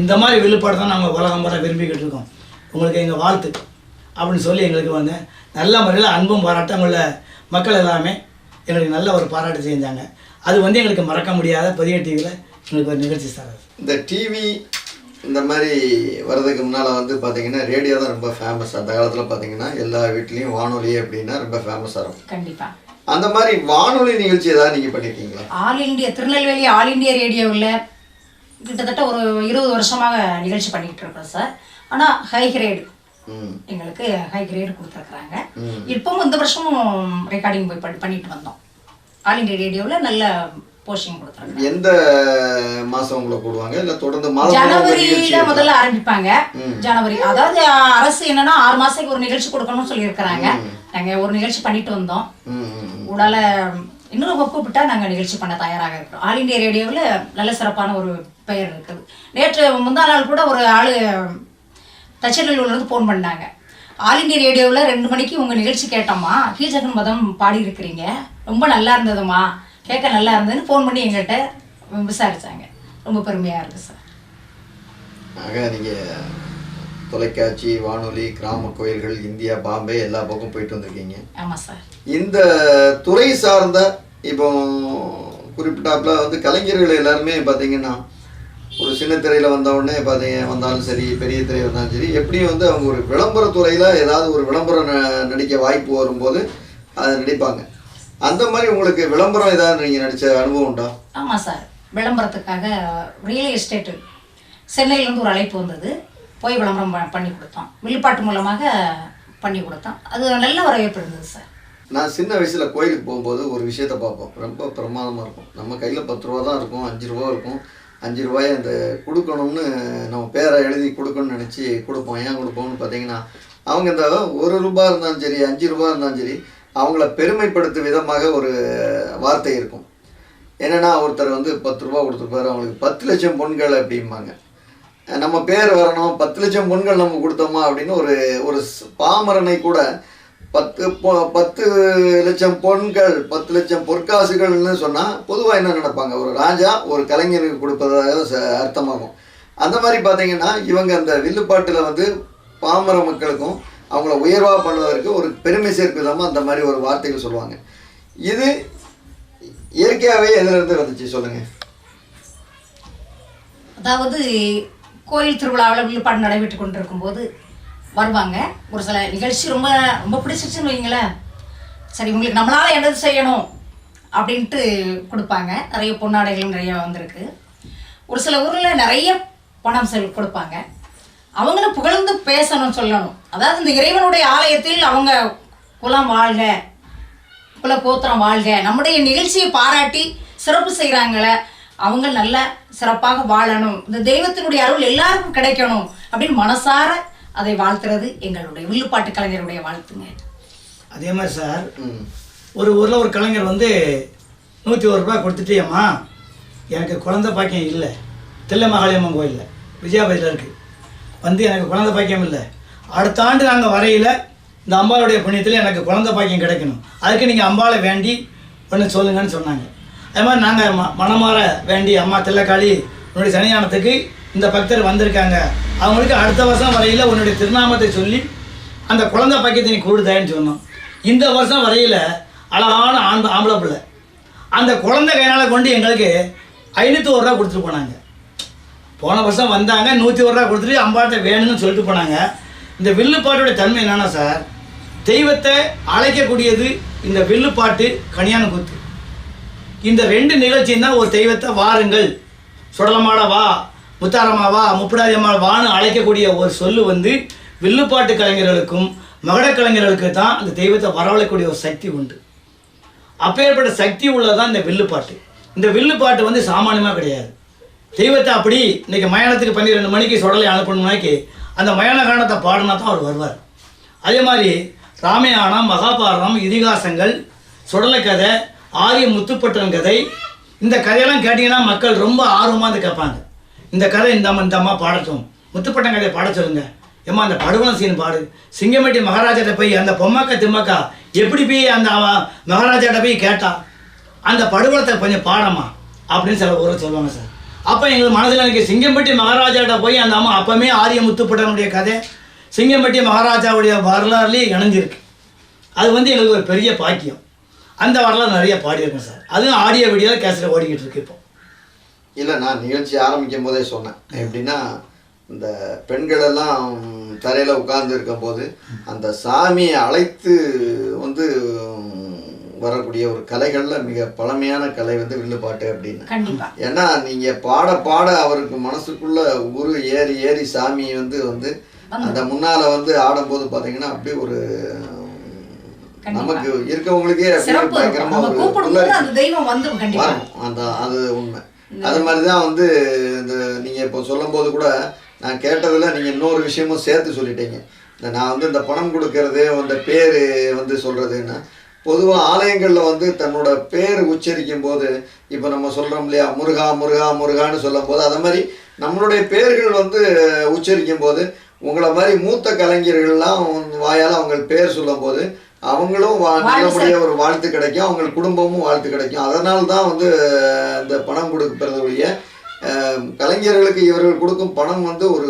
Speaker 3: இந்த மாதிரி வில்லுப்பாடு தான் நாங்கள் உலகம் முறை விரும்பிக்கிட்டு இருக்கோம். உங்களுக்கு எங்கள் வாழ்த்து அப்படின்னு சொல்லி எங்களுக்கு வந்து நல்ல முறையில் அன்பும் பாராட்டம் உள்ள மக்கள் எல்லாமே எங்களுக்கு நல்ல ஒரு பாராட்டு செஞ்சாங்க. அது வந்து எங்களுக்கு மறக்க முடியாத புதிய டிவியில் எங்களுக்கு ஒரு நிகழ்ச்சி சார்.
Speaker 1: இந்த டிவி இந்த மாதிரி வர்றதுக்கு முன்னால் வந்து பார்த்தீங்கன்னா ரேடியோ தான் ரொம்ப ஃபேமஸ். அந்த காலத்தில் பார்த்தீங்கன்னா எல்லா வீட்லேயும் வானொலி அப்படின்னா ரொம்ப ஃபேமஸாக இருக்கும்.
Speaker 2: கண்டிப்பாக
Speaker 1: அந்த மாதிரி வானொலி நிகழ்ச்சி ஏதாவது நீங்கள் பண்ணியிருக்கீங்களா?
Speaker 2: All India Tirunelveli all India ரேடியோவில் கிட்டத்தட்ட ஒரு 20 வருஷமாக நிகழ்ச்சி பண்ணிக்கிட்டு இருக்கோம் சார். ஆனால் ஹை கிரேடு எங்களுக்கு ஹை கிரேடு கொடுத்துருக்குறாங்க. இப்பவும் இந்த வருஷமும் ரெக்கார்டிங் போய் பண்ணிட்டு வந்தோம். ஆல் இண்டியா ரேடியோவில் நல்ல போஸ்டிங் கொடுத்துருக்காங்க.
Speaker 1: எந்த மாதம் உங்களை போடுவாங்க? இல்லை தொடர்ந்து
Speaker 2: ஜனவரியில முதல்ல ஆரம்பிப்பாங்க. ஜனவரி, அதாவது அரசு என்னன்னா 6 மாசத்துக்கு ஒரு நிகழ்ச்சி கொடுக்கணும்னு சொல்லியிருக்கிறாங்க. நாங்கள் ஒரு நிகழ்ச்சி பண்ணிட்டு வந்தோம். உடால இன்னும் கூப்பிட்டா நாங்கள் நிகழ்ச்சி பண்ண தயாராக இருக்கிறோம். ஆல் இண்டியா ரேடியோவில் நல்ல சிறப்பான ஒரு பெயர் இருக்குது. நேற்று முந்தா நாள் கூட ஒரு ஆள் தச்சநல்லூர்லேருந்து ஃபோன் பண்ணாங்க. ஆல் இண்டியா ரேடியோவில் 2 மணிக்கு உங்கள் நிகழ்ச்சி கேட்டோம்மா, கி ஜெகன் மதம் பாடி இருக்கிறீங்க, ரொம்ப நல்லா இருந்ததுமா, கேட்க நல்லா இருந்ததுன்னு ஃபோன் பண்ணி எங்கள்கிட்ட விசாரித்தாங்க. ரொம்ப பெருமையாக இருக்குது சார்.
Speaker 1: ஆக நீங்கள் தொலைக்காட்சி, வானொலி, கிராம கோயில்கள், இந்தியா, பாம்பே எல்லா பக்கம் போயிட்டு வந்திருக்கீங்க.
Speaker 2: ஆமாம் சார்.
Speaker 1: இந்த துறை சார்ந்த இப்போ குறிப்பிட்டாப்புல வந்து கலைஞர்கள் எல்லாருமே பார்த்தீங்கன்னா ஒரு சின்ன திரையில் வந்தவுடனே வந்தாலும் சரி, பெரிய திரை வந்தாலும் சரி, எப்படியும் வந்து அவங்க ஒரு விளம்பரத்துறையில் ஏதாவது ஒரு விளம்பரம் நடிக்க வாய்ப்பு வரும்போது அதை நடிப்பாங்க. அந்த மாதிரி உங்களுக்கு விளம்பரம் ஏதாவது நீங்கள் நடித்த அனுபவம் உண்டா?
Speaker 2: ஆமாம் சார். விளம்பரத்துக்காக ரியல் எஸ்டேட்டு சென்னையிலேருந்து ஒரு அழைப்பு வந்தது. போய் விளம்பரம் பண்ணி கொடுத்தோம். வில்லுப்பாட்டு மூலமாக பண்ணி கொடுத்தோம். அது நல்ல வரவேற்பு இருந்தது சார்.
Speaker 1: நான் சின்ன வயசில் கோயிலுக்கு போகும்போது ஒரு விஷயத்தை பார்ப்போம், ரொம்ப பிரமாதமாக இருக்கும். நம்ம கையில் 10 ரூபா தான் இருக்கும், 5 ரூபா இருக்கும். 5 ரூபாயை அந்த கொடுக்கணும்னு நம்ம பேரை எழுதி கொடுக்கணும்னு நினச்சி கொடுப்போம். ஏன் கொடுப்போம்னு பார்த்தீங்கன்னா அவங்க இந்த 1 ரூபா இருந்தாலும் சரி, 5 ரூபா இருந்தாலும் சரி, அவங்கள பெருமைப்படுத்தும் விதமாக ஒரு வார்த்தை இருக்கும். என்னென்னா ஒருத்தர் வந்து 10 ரூபா கொடுத்துருப்பாரு, அவங்களுக்கு 10 லட்சம் பொன்கள் அப்படிம்பாங்க. நம்ம பேர் வரணும், 10 லட்சம் பொன்கள் நம்ம கொடுத்தோமா அப்படின்னு ஒரு பாமரனை கூட 10 லட்சம் பொன்கள், 10 லட்சம் பொற்காசுகள்னு சொன்னால் பொதுவாக என்ன நினைப்பாங்க, ஒரு ராஜா ஒரு கலைஞருக்கு கொடுப்பதாக அர்த்தமாகும். அந்த மாதிரி பார்த்தீங்கன்னா இவங்க அந்த வில்லுப்பாட்டில் வந்து பாமர மக்களுக்கும் அவங்கள உயர்வாக பண்ணுவதற்கு ஒரு பெருமை சேர்க்கும் விதமாக அந்த மாதிரி ஒரு வார்த்தைகள் சொல்லுவாங்க. இது இயற்கையாகவே எதிலிருந்து வந்துச்சு சொல்லுங்கள்?
Speaker 2: அதாவது கோயில் திருவிழாவில் வில்லுப்பாடு நடைபெற்று கொண்டிருக்கும் போது வருவாங்க. ஒரு சில நிகழ்ச்சி ரொம்ப ரொம்ப பிடிச்சிருச்சுன்னு வைங்களேன், சரி உங்களுக்கு நம்மளால் என்னது செய்யணும் அப்படின்ட்டு கொடுப்பாங்க. நிறைய பொன்னாடைகள் நிறைய வந்திருக்கு. ஒரு சில ஊரில் நிறைய பணம் கொடுப்பாங்க. அவங்களும் புகழ்ந்து பேசணும், சொல்லணும். அதாவது இந்த இறைவனுடைய ஆலயத்தில் அவங்க குலம் வாழ்க, குல கோத்திரம் வாழ்க, நம்முடைய நிகழ்ச்சியை பாராட்டி சிறப்பு செய்கிறாங்களே அவங்க நல்ல சிறப்பாக வாழணும், இந்த தெய்வத்தினுடைய அருள் எல்லாருக்கும் கிடைக்கணும் அப்படின்னு மனசார அதை வாழ்த்துறது எங்களுடைய வில்லுப்பாட்டு கலைஞருடைய வாழ்த்துங்க.
Speaker 3: அதே மாதிரி சார், ஒரு ஊரில் ஒரு கலைஞர் வந்து 101 ரூபா கொடுத்துட்டு, அம்மா எனக்கு குழந்தை பாக்கியம் இல்லை, தில்லை மகாளியம்மன் கோயிலில் விஜயாபதியில் இருக்குது, வந்து எனக்கு குழந்தை பாக்கியம் இல்லை, அடுத்த ஆண்டு நாங்கள் வரையில் இந்த அம்பாளுடைய புண்ணியத்தில் எனக்கு குழந்தை பாக்கியம் கிடைக்கணும், அதுக்கு நீங்கள் அம்பாளை வேண்டி ஒன்று சொல்லுங்கன்னு சொன்னாங்க. அது மாதிரி நாங்கள் மனமாற வேண்டி அம்மா தில்லக்காளி உன்னுடைய சன்னிதானத்துக்கு இந்த பக்தர் வந்திருக்காங்க, அவங்களுக்கு அடுத்த வருஷம் வரையில் உன்னுடைய திருநாமத்தை சொல்லி அந்த குழந்தை பாக்கியத்தை நீ கொடுத்தேன்னு சொன்னோம். இந்த வருஷம் வரையில் அழகான ஆம்பளை பிள்ளை அந்த குழந்தை கையால் கொண்டு எங்களுக்கு 501 ரூபா கொடுத்துட்டு போனாங்க. போன வருஷம் வந்தாங்க 101 ரூபா கொடுத்துட்டு அம்பாட்ட வேணும்னு சொல்லிட்டு போனாங்க. இந்த வில்லுப்பாட்டோடைய தன்மை என்னென்னா சார், தெய்வத்தை அழைக்கக்கூடியது இந்த வில்லுப்பாட்டு கனியான கூத்து. இந்த 2 நிகழ்ச்சியும் தான் ஒரு தெய்வத்தை வாருங்கள், சுடலமாட வா, முத்தாரம்மா வா, முப்பிடாதி அம்மா வான்னு அழைக்கக்கூடிய ஒரு சொல்லு வந்து வில்லுப்பாட்டு கலைஞர்களுக்கும் மகட கலைஞர்களுக்கு தான் அந்த தெய்வத்தை வரவழைக்கக்கூடிய ஒரு சக்தி உண்டு. அப்பேற்பட்ட சக்தி உள்ளதான் இந்த வில்லுப்பாட்டு. இந்த வில்லுப்பாட்டு வந்து சாமானியமாக கிடையாது. தெய்வத்தை அப்படி இன்றைக்கி மயானத்துக்கு 12 மணிக்கு சுடலை அனுப்பணும்னாக்கி அந்த மயான காரணத்தை பாடினா தான் அவர் வருவார். அதே மாதிரி ராமாயணம், மகாபாரதம், இதிகாசங்கள், சுடலை கதை, ஆரிய முத்துப்பட்டன் கதை, இந்த கதையெல்லாம் கேட்டிங்கன்னா மக்கள் ரொம்ப ஆர்வமாக வந்து கேட்பாங்க. இந்த கதை இந்த அம்மா பாடட்டும், முத்துப்பட்டன் கதையை பாட சொல்லுங்க, ஏம்மா அந்த படுகொலை சீன் பாடு, சிங்கம்பட்டி மகாராஜாட்ட போய் அந்த பொம்மாக்கா திம்மக்கா எப்படி போய் அந்த மகாராஜாட்ட போய் கேட்டா அந்த படுகொலத்தை கொஞ்சம் பாடமா அப்படின்னு சில ஊரை சொல்லுவாங்க சார். அப்போ எங்களுக்கு மனசில் எனக்கு சிங்கம்பட்டி மகாராஜாட்ட போய் அந்த அம்மா அப்போமே ஆரிய முத்துப்பட்டனுடைய கதை சிங்கம்பட்டி மகாராஜாவுடைய வரலாறுலேயே இணைஞ்சிருக்கு. அது வந்து எங்களுக்கு ஒரு பெரிய பாக்கியம். அந்த வரலாறு நிறைய பாடியிருக்கேன் சார். அதுவும் ஆடியோ வீடியோவில் கேஸில் ஓடிக்கிட்டு இருக்கு. இப்போ
Speaker 1: இல்லை, நான் நிகழ்ச்சி ஆரம்பிக்கும் போதே சொன்னேன் எப்படின்னா, இந்த பெண்களெல்லாம் தரையில் உட்கார்ந்து இருக்கும்போது அந்த சாமியை அழைத்து வந்து வரக்கூடிய ஒரு கலைகளில் மிக பழமையான கலை வந்து வில்லுப்பாட்டு அப்படின்னு. ஏன்னா நீங்கள் பாட பாட அவருக்கு மனசுக்குள்ள உரு ஏறி ஏறி சாமி வந்து அந்த முன்னால் வந்து ஆடும்போது பார்த்தீங்கன்னா அப்படியே ஒரு நமக்கு இருக்கவங்களுக்கே பயங்கரமா வரும். அந்த அது உண்மை. அது மாதிரி தான் வந்து இந்த நீங்கள் இப்போ சொல்லும் போது கூட நான் கேட்டதில் நீங்கள் இன்னொரு விஷயமும் சேர்த்து சொல்லிட்டீங்க. நான் வந்து இந்த பணம் கொடுக்கறது, அந்த பேர் வந்து சொல்கிறதுன்னா, பொதுவாக ஆலயங்களில் வந்து தன்னோட பேர் உச்சரிக்கும் போது இப்போ நம்ம சொல்கிறோம் இல்லையா, முருகா முருகா முருகான்னு சொல்லும் போது அதை மாதிரி நம்மளுடைய பேர்கள் வந்து உச்சரிக்கும் போது உங்களை மாதிரி மூத்த கலைஞர்கள்லாம் வாயால் அவங்க பேர் சொல்லும் போது அவங்களும் நல்லபடியாக ஒரு வாழ்த்து கிடைக்கும், அவங்க குடும்பமும் வாழ்த்து கிடைக்கும். அதனால தான் வந்து இந்த பணம் கொடுக்கறதுடைய கலைஞர்களுக்கு இவர்கள் கொடுக்கும் பணம் வந்து ஒரு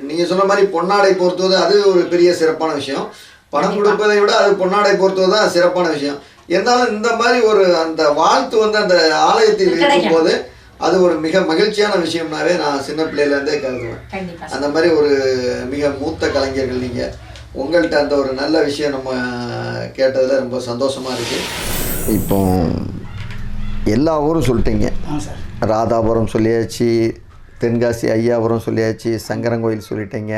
Speaker 1: நீங்கள் சொன்ன மாதிரி பொன்னாடை பொறுத்துவது அது ஒரு பெரிய சிறப்பான விஷயம். பணம் கொடுப்பதை விட அது பொன்னாடை பொறுத்துவது தான் சிறப்பான விஷயம். இருந்தாலும் இந்த மாதிரி ஒரு அந்த வாழ்த்து வந்து அந்த ஆலயத்தில் இருக்கும்போது அது ஒரு மிக மகிழ்ச்சியான விஷயம்னாவே நான் சின்ன பிள்ளையிலேருந்தே கருதுவேன். அந்த மாதிரி ஒரு மிக மூத்த கலைஞர்கள் நீங்கள், உங்கள்கிட்ட அந்த ஒரு நல்ல விஷயம் நம்ம கேட்டதில் ரொம்ப சந்தோஷமாக இருக்குது. இப்போ எல்லா ஊரும் சொல்லிட்டீங்க. ராதாபுரம் சொல்லியாச்சு, தென்காசி ஐயாபுரம் சொல்லியாச்சு, சங்கரங்கோயில் சொல்லிட்டீங்க,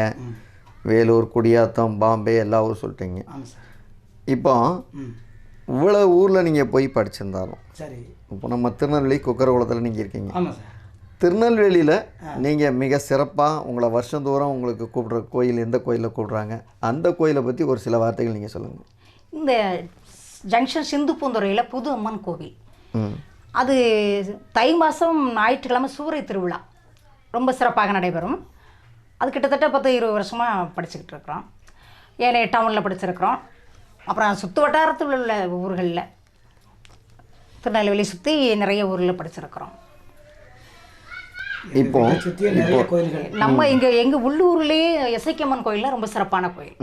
Speaker 1: வேலூர், குடியாத்தம், பாம்பே எல்லா ஊரும் சொல்லிட்டீங்க. இப்போ இவ்வளோ ஊரில் நீங்கள் போய் படிச்சிருந்தாலும் சரி, இப்போ நம்ம திருநெல்வேலி குக்கரகுளத்தில் நீங்கள் இருக்கீங்க. திருநெல்வேலியில் நீங்கள் மிக சிறப்பாக உங்களை வருஷந்தோறும் உங்களுக்கு கூப்பிட்ற கோயில் எந்த கோயிலில் கூப்பிட்றாங்க, அந்த கோயிலை பற்றி ஒரு சில வார்த்தைகள் நீங்கள் சொல்லுங்கள்.
Speaker 2: இந்த ஜங்ஷன் சிந்து பூந்துறையில் புது அம்மன் கோவில், அது தை மாதம் ஞாயிற்றுக்கிழமை சூரிய திருவிழா ரொம்ப சிறப்பாக நடைபெறும். அது கிட்டத்தட்ட 10-20 வருஷமாக படிச்சுக்கிட்டு இருக்கிறோம். ஏழை டவுனில் படிச்சிருக்கிறோம். அப்புறம் சுற்று வட்டாரத்தில் உள்ள ஊர்களில் திருநெல்வேலி சுற்றி நிறைய ஊரில் படிச்சிருக்கிறோம்.
Speaker 1: இப்போ
Speaker 2: நம்ம எங்கள் உள்ளூர்லேயே எசைக்கம்மன் கோயிலில் ரொம்ப சிறப்பான கோயில்.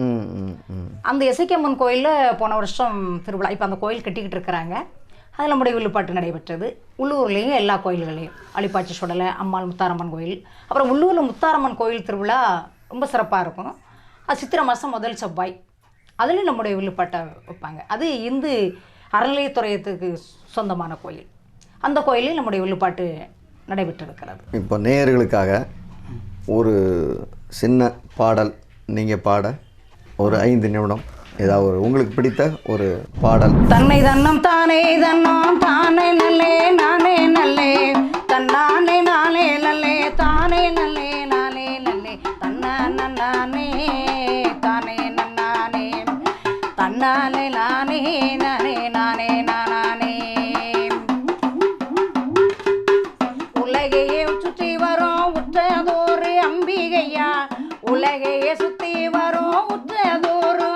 Speaker 2: அந்த எசைக்கம்மன் கோயிலில் போன வருஷம் திருவிழா, இப்போ அந்த கோயில் கட்டிக்கிட்டு இருக்கிறாங்க. அதில் நம்முடைய வில்லுப்பாட்டு நடைபெற்றது. உள்ளூர்லேயும் எல்லா கோயில்களையும் அளிப்பாச்சி சுடலை, அம்மாள் முத்தாரம்மன் கோயில், அப்புறம் உள்ளூரில் முத்தாரம்மன் கோயில் திருவிழா ரொம்ப சிறப்பாக இருக்கும். அது சித்திரை மாதம் முதல் செவ்வாய், அதுலேயும் நம்முடைய வில்லுப்பாட்டை வைப்பாங்க. அது இந்து அறநிலையத்துறையத்துக்கு சொந்தமான கோயில். அந்த கோயிலில் நம்முடைய வில்லுப்பாட்டு நடைபெற்றிருக்கிறது.
Speaker 1: இப்போ நேயர்களுக்காக ஒரு சின்ன பாடல் நீங்கள் பாட ஒரு 5 நிமிடம் ஏதாவது ஒரு உங்களுக்கு பிடித்த ஒரு பாடல்.
Speaker 2: தன்னை தன்னம் தானே தன்னம் தானே நல்லே நானே நல்லே தன்னானே நானே நல்லே தானே நல்லே நானே நல்லே தன்னா நன்னானே தானே நன்னானே தன்னானே நானே நானே நானே நானே. உலகையே சுற்றி வரோம் உற்றதோறு அம்பிகையா, உலகையே சுற்றி வரோம் உற்றதோறு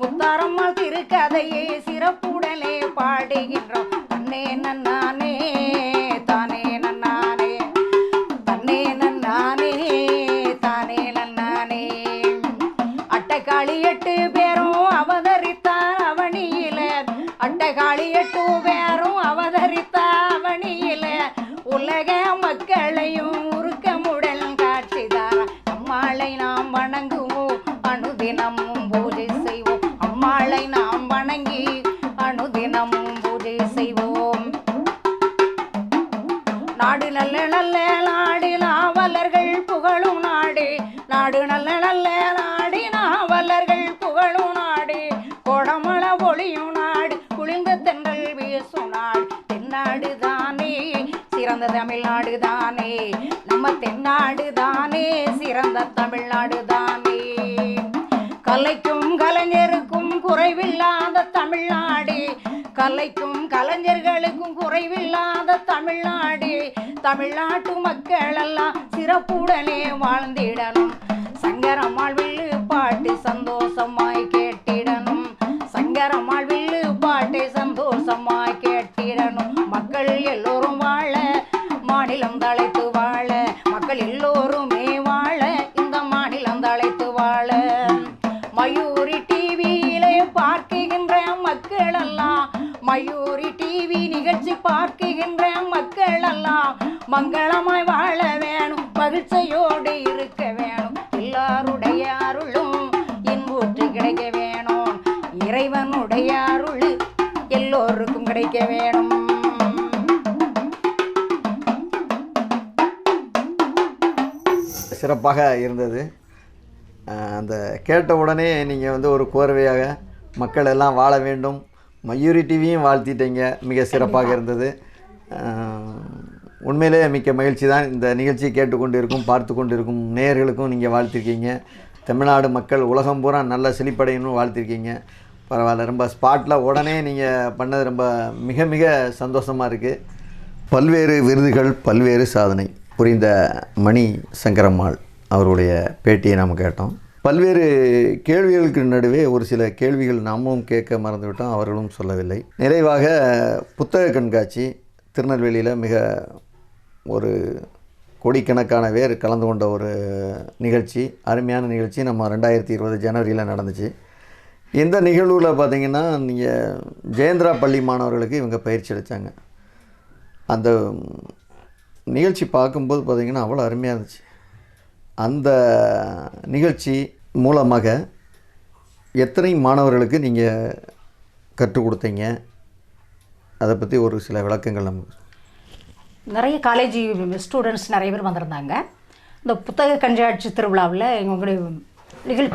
Speaker 2: முத்தாரம்மாள் திருக்கதையே சிறப்புடனே பாடுகின்றோம். தன்னே நன்னானே தானே நன்னானே, தன்னே நன்னானே தானே நன்னானே. அட்டக்காளி 8 பேரும் அவதரித்தார் அவனியில, அட்டகாளி 8 பேரும் அவதரித்தார் அவனியில. உலக மக்களையும் உருக்கமுடன் காட்சிதார். அம்மாளை நாம் வணங்குவோம், அனுதினமும் பூஜை செய்வோம். அம்மாளை நாம் வணங்கி அனுதினமும் பூஜை செய்வோம். நாடு நல்ல நல்ல நாடு நாவலர்கள் புகழும் நாடு, நாடு நல்ல நல்ல நாடு நாவலர்கள் புகழும் நாடு. கோடமள ஒளியும் நாடு, குளிர்ந்த தென்றல் வீசும் நாடு. தென்னாடு தானே சிறந்த தமிழ்நாடு தானே, நம்ம தென்னாடு தானே சிறந்த தமிழ்நாடு தானே. கலைக்கும் கலைஞருக்கும் குறைவில்லாத தமிழ்நாடு, கலைக்கும் கலைஞர்களுக்கும் குறைவில்லாத தமிழ்நாடு. தமிழ்நாட்டு மக்கள் எல்லாம் சிறப்புடனே வாழ்ந்திடணும். சங்கரம்மாள் வில்லு பாட்டு சந்தோஷமாய் கேட்டிடணும். சங்கரம்மாள் வில்லு பாட்டை சந்தோஷமாய் கேட்டிடணும். மக்கள் எல்லோரும் வாழ, மாநிலம் தழைத்து வாழ, மக்கள் எல்லோருமே வாழ, இந்த மாநிலம் தழைத்து வாழ. மயூரி டிவியிலே பார்க்கின்ற மக்கள் எல்லாம், மயூரி டிவி நிகழ்ச்சி பார்க்கின்ற மக்கள் எல்லாம் மங்களமாய் வாழ வேணும், மகிழ்ச்சியோடு இருக்க வேணும். எல்லாருடைய அருளும் இன்பூற்று கிடைக்க வேணும். இறைவனுடைய அருள் எல்லோருக்கும் கிடைக்க வேணும்.
Speaker 1: சிறப்பாக இருந்தது. அந்த கேட்ட உடனே நீங்கள் வந்து ஒரு கோர்வையாக மக்கள் எல்லாம் வாழ வேண்டும், மயூரி டிவியும் வாழ்த்திட்டீங்க. மிக சிறப்பாக இருந்தது. உண்மையிலே மிக்க மகிழ்ச்சி தான். இந்த நிகழ்ச்சியை கேட்டுக்கொண்டு இருக்கும், பார்த்து கொண்டு இருக்கும் நேயர்களுக்கும் நீங்கள் வாழ்த்திருக்கீங்க. தமிழ்நாடு மக்கள் உலகம் பூரா நல்ல செழிப்படையணும் வாழ்த்திருக்கீங்க. பரவாயில்ல, ரொம்ப ஸ்பாட்டில் உடனே நீங்கள் பண்ணது ரொம்ப மிக மிக சந்தோஷமாக இருக்குது. பல்வேறு விருதுகள், பல்வேறு சாதனை புரிந்த மணி சங்கரம்மாள் அவருடைய பேட்டியை நாம் கேட்டோம். பல்வேறு கேள்விகளுக்கு நடுவே ஒரு சில கேள்விகள் நாமும் கேட்க மறந்துவிட்டோம், அவர்களும் சொல்லவில்லை. நிறைவாக புத்தக கண்காட்சி திருநெல்வேலியில் மிக ஒரு கோடிக்கணக்கான பேர் கலந்து கொண்ட ஒரு நிகழ்ச்சி, அருமையான நிகழ்ச்சி. நம்ம 2020 ஜனவரியில் நடந்துச்சு. இந்த நிகழ்வில் பார்த்திங்கன்னா நீங்கள் ஜெயந்திரா பள்ளி மாணவர்களுக்கு இவங்க பயிற்சி அளித்தாங்க. அந்த நிகழ்ச்சி பார்க்கும்போது பார்த்திங்கன்னா அவ்வளோ அருமையாக இருந்துச்சு. அந்த நிகழ்ச்சி மூலமாக எத்தனை மாணவர்களுக்கு நீங்கள் கற்றுக் கொடுத்தீங்க? அதை பற்றி ஒரு சில விளக்கங்கள் நமக்கு.
Speaker 2: நிறைய காலேஜ் ஸ்டூடெண்ட்ஸ் நிறைய பேர் வந்திருந்தாங்க. இந்த புத்தக கண்காட்சி திருவிழாவில் எங்களுடைய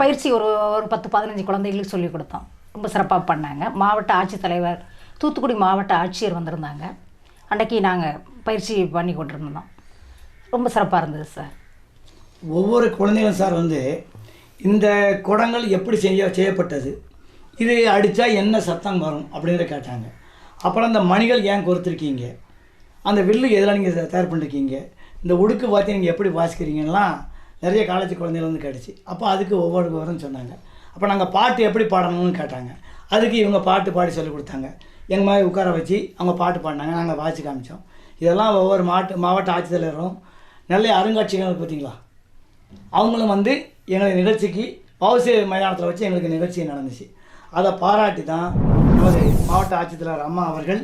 Speaker 2: பயிற்சி ஒரு 10-15 குழந்தைகளுக்கு சொல்லிக் கொடுத்தோம். ரொம்ப சிறப்பாக பண்ணாங்க. மாவட்ட ஆட்சித்தலைவர், தூத்துக்குடி மாவட்ட ஆட்சியர் வந்திருந்தாங்க. அன்றைக்கி நாங்கள் பயிற்சி பண்ணி கொண்டிருந்தோம். ரொம்ப சிறப்பாக இருந்தது சார்.
Speaker 3: ஒவ்வொரு குழந்தைகளும் சார் வந்து இந்த குடங்கள் எப்படி செய்யப்பட்டது, இது அடித்தா என்ன சத்தம் வரும் அப்படிங்கிற கேட்டாங்க. அப்புறம் அந்த மணிகள் ஏன் கொடுத்துருக்கீங்க, அந்த வில்லு எதில் நீங்கள் தயார் பண்ணிருக்கீங்க, இந்த உடுக்கு வாத்தி நீங்கள் எப்படி வாசிக்கிறீங்கலாம் நிறைய காலேஜ் குழந்தைகள் வந்து கேட்டுச்சு. அப்போ அதுக்கு ஒவ்வொரு விவரம் சொன்னாங்க. அப்போ நாங்கள் பாட்டு எப்படி பாடணும்னு கேட்டாங்க. அதுக்கு இவங்க பாட்டு பாடி சொல்லிக் கொடுத்தாங்க. எங்கள் மாதிரி உட்கார வச்சு அவங்க பாட்டு பாடினாங்க, நாங்கள் வாசி காமிச்சோம். இதெல்லாம் ஒவ்வொரு மாவட்ட ஆட்சித்தலைவரும் நல்ல அருங்காட்சியகங்கள் பார்த்தீங்களா, அவங்களும் வந்து எங்களுடைய நிகழ்ச்சிக்கு பவுசி மைதானத்தில் வச்சு எங்களுக்கு நிகழ்ச்சி நடந்துச்சு. அதை பாராட்டி தான் நமது மாவட்ட ஆட்சித்தலைவர் அம்மா அவர்கள்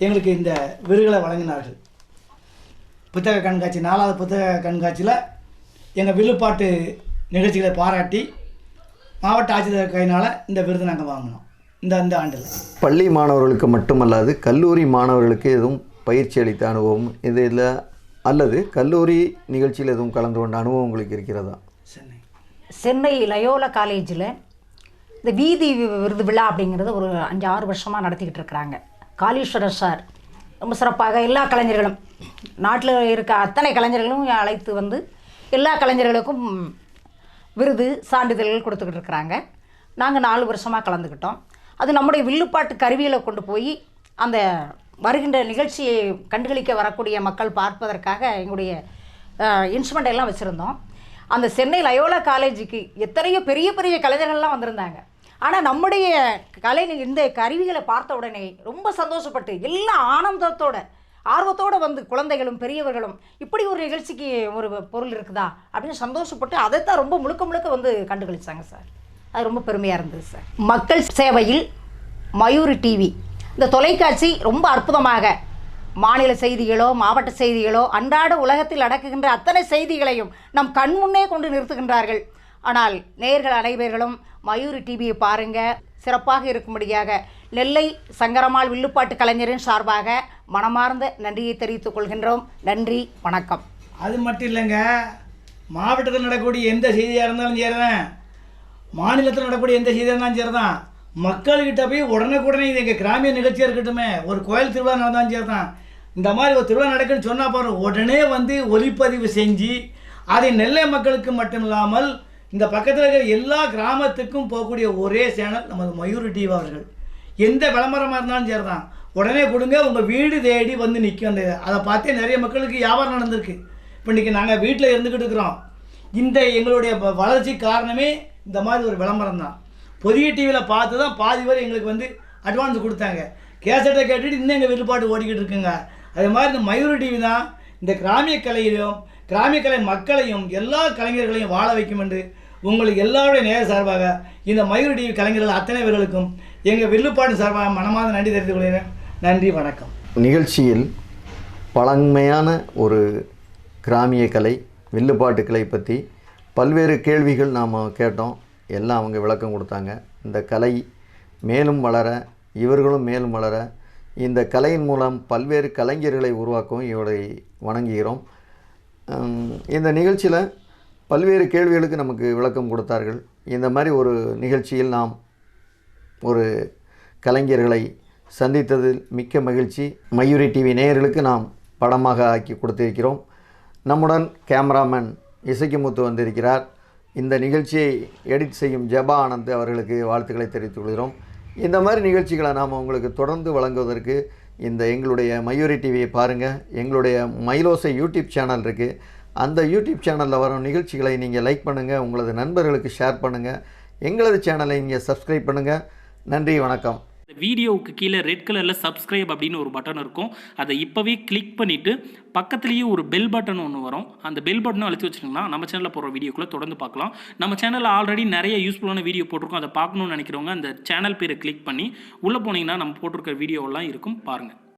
Speaker 3: எங்களுக்கு இந்த விருதுகளை வழங்கினார்கள். புத்தக கண்காட்சி 4வது புத்தக கண்காட்சியில் எங்கள் வில்லுப்பாட்டு நிகழ்ச்சிகளை பாராட்டி மாவட்ட ஆட்சித்தலைவர் கையினால் இந்த விருது நாங்கள் வாங்கினோம் இந்த ஆண்டில்.
Speaker 1: பள்ளி மாணவர்களுக்கு மட்டுமல்லாது கல்லூரி மாணவர்களுக்கு எதுவும் பயிற்சி அளித்த அனுபவம் இது இல்லை, அல்லது கல்லூரி நிகழ்ச்சியில் எதுவும் கலந்து கொண்ட அனுபவம் உங்களுக்கு இருக்கிறதா?
Speaker 2: சென்னை லயோலா காலேஜில் இந்த வீதி விருது விழா அப்படிங்கிறது ஒரு 5-6 வருஷமாக நடத்திக்கிட்டு இருக்கிறாங்க. காளீஸ்வரர் சார் ரொம்ப சிறப்பாக எல்லா கலைஞர்களும், நாட்டில் இருக்க அத்தனை கலைஞர்களும் அழைத்து வந்து எல்லா கலைஞர்களுக்கும் விருது சான்றிதழ்கள் கொடுத்துக்கிட்டு இருக்கிறாங்க. நாங்கள் 4 வருஷமாக கலந்துக்கிட்டோம். அது நம்முடைய வில்லுப்பாட்டு கருவிகளை கொண்டு போய் அந்த வருகின்ற நிகழ்ச்சியை கண்டுகளிக்க வரக்கூடிய மக்கள் பார்ப்பதற்காக எங்களுடைய இன்ஸ்ட்ருமெண்ட் எல்லாம் வச்சுருந்தோம். அந்த சென்னை லயோலா காலேஜுக்கு எத்தனையோ பெரிய பெரிய கலைஞர்கள்லாம் வந்திருந்தாங்க. ஆனால் நம்முடைய கலை இந்த கருவிகளை பார்த்த உடனே ரொம்ப சந்தோஷப்பட்டு எல்லாம் ஆனந்தத்தோட ஆர்வத்தோடு வந்து குழந்தைகளும் பெரியவர்களும் இப்படி ஒரு நிகழ்ச்சிக்கு ஒரு பொருள் இருக்குதா அப்படின்னு சந்தோஷப்பட்டு அதைத்தான் ரொம்ப முழுக்க வந்து கண்டுகளிச்சாங்க சார். அது ரொம்ப பெருமையாக இருந்தது சார். மக்கள் சேவையில் மயூரி டிவி இந்த தொலைக்காட்சி ரொம்ப அற்புதமாக மாநில செய்திகளோ மாவட்ட செய்திகளோ அன்றாட உலகத்தில் நடக்குகின்ற அத்தனை செய்திகளையும் நம் கண் முன்னே கொண்டு நிறுத்துகின்றார்கள். ஆனால் நேயர்கள் அனைவர்களும் மயூரி டிவியை பாருங்கள், சிறப்பாக இருக்கும்படியாக நெல்லை சங்கரம்மாள் வில்லுப்பாட்டு கலைஞரின் சார்பாக மனமார்ந்த நன்றியை தெரிவித்துக் கொள்கின்றோம். நன்றி, வணக்கம்.
Speaker 3: அது மட்டும் இல்லைங்க, மாவட்டத்தில் நடக்கக்கூடிய எந்த செய்தியாக இருந்தாலும் சரிதான், மாநிலத்தில் நடக்கக்கூடிய எந்த செய்தியாக இருந்தாலும் சரிதான், மக்கள்கிட்ட போய் உடனுக்குடனே இது எங்கள் கிராமிய நிகழ்ச்சியாக இருக்கட்டுமே, ஒரு கோயில் திருவிழா நடந்தாலும் சரிதான், இந்த மாதிரி ஒரு திருவிழா நடக்குன்னு சொன்னால் பாருங்க, உடனே வந்து ஒளிப்பதிவு செஞ்சு அதை நெல்லை மக்களுக்கு மட்டும் இல்லாமல் இந்த பக்கத்தில் இருக்கிற எல்லா கிராமத்துக்கும் போகக்கூடிய ஒரே சேனல் நமது மயூரி டிவி அவர்கள். எந்த விளம்பரமாக இருந்தாலும் சரி தான், உடனே கொடுங்க, உங்கள் வீடு தேடி வந்து நிற்கும். அந்த அதை பார்த்தே நிறைய மக்களுக்கு வியாபாரம் நடந்திருக்கு. இப்போ இன்றைக்கி நாங்கள் வீட்டில் இருந்துக்கிட்டு இருக்கிறோம். இந்த எங்களுடைய வளர்ச்சி காரணமே இந்த மாதிரி ஒரு விளம்பரம் தான். புதிய டிவியில் பார்த்து தான் பாதி பேர் எங்களுக்கு வந்து அட்வான்ஸ் கொடுத்தாங்க. கேசட்டை கேட்டுட்டு இன்னும் எங்கள் வில்லுப்பாட்டு ஓடிக்கிட்டு இருக்குங்க. அது மாதிரி இந்த மயூரி டிவி தான் இந்த கிராமிய கலையிலும் கிராமிய கலை மக்களையும் எல்லா கலைஞர்களையும் வாழ வைக்கும் என்று உங்களுக்கு எல்லாருடைய நேர சார்பாக இந்த மயூரி டிவி கலைஞர்கள் அத்தனை பேர்களுக்கும் எங்கள் வில்லுப்பாட்டு சார்பாக மனமார்ந்த நன்றி தெரிவித்துக் கொள்கிறேன். நன்றி, வணக்கம்.
Speaker 1: நிகழ்ச்சியில் பழமையான ஒரு கிராமிய கலை வில்லுப்பாட்டு கலை பற்றி பல்வேறு கேள்விகள் நாம் கேட்டோம். எல்லாம் அவங்க விளக்கம் கொடுத்தாங்க. இந்த கலை மேலும் வளர, இவர்களும் மேலும் வளர, இந்த கலையின் மூலம் பல்வேறு கலைஞர்களை உருவாக்கவும் இவரை வணங்குகிறோம். இந்த நிகழ்ச்சியில் பல்வேறு கேள்விகளுக்கு நமக்கு விளக்கம் கொடுத்தார்கள். இந்த மாதிரி ஒரு நிகழ்ச்சியில் நாம் ஒரு கலைஞர்களை சந்தித்ததில் மிக்க மகிழ்ச்சி. மயூரி டிவி நேயர்களுக்கு நாம் படமாக ஆக்கி கொடுத்திருக்கிறோம். நம்முடன் கேமராமேன் இசக்கிமுத்து வந்திருக்கிறார். இந்த நிகழ்ச்சியை எடிட் செய்யும் ஜபா ஆனந்த் அவர்களுக்கு வாழ்த்துக்களை தெரிவித்துக் கொள்கிறோம். இந்த மாதிரி நிகழ்ச்சிகளை நாம் உங்களுக்கு தொடர்ந்து வழங்குவதற்கு இந்த எங்களுடைய மயூரி டிவியை பாருங்கள். எங்களுடைய மயிலோசை யூடியூப் சேனல் இருக்குது. அந்த யூடியூப் சேனலில் வரும் நிகழ்ச்சிகளை நீங்கள் லைக் பண்ணுங்கள், உங்களது நண்பர்களுக்கு ஷேர் பண்ணுங்கள், எங்களது சேனலை நீங்கள் சப்ஸ்கிரைப் பண்ணுங்கள். நன்றி, வணக்கம்.
Speaker 4: இந்த வீடியோவுக்கு கீழே ரெட் கலரில் சப்ஸ்கிரைப் அப்படின்னு ஒரு பட்டன் இருக்கும். அதை இப்போவே கிளிக் பண்ணிவிட்டு பக்கத்துலேயே ஒரு பெல் பட்டன் ஒன்று வரும். அந்த பெல் பட்டனை அழுத்தி வச்சுருங்கன்னா நம்ம சேனலில் போடுற வீடியோக்குள்ளே தொடர்ந்து பார்க்கலாம். நம்ம சேனலில் ஆல்ரெடி நிறைய யூஸ்ஃபுல்லான வீடியோ போட்டிருக்கோம். அதை பார்க்கணுன்னு நினைக்கிறவங்க அந்த சேனல் பேரை கிளிக் பண்ணி உள்ளே போனீங்கன்னா நம்ம போட்டிருக்கிற வீடியோவெல்லாம் இருக்கும், பாருங்கள்.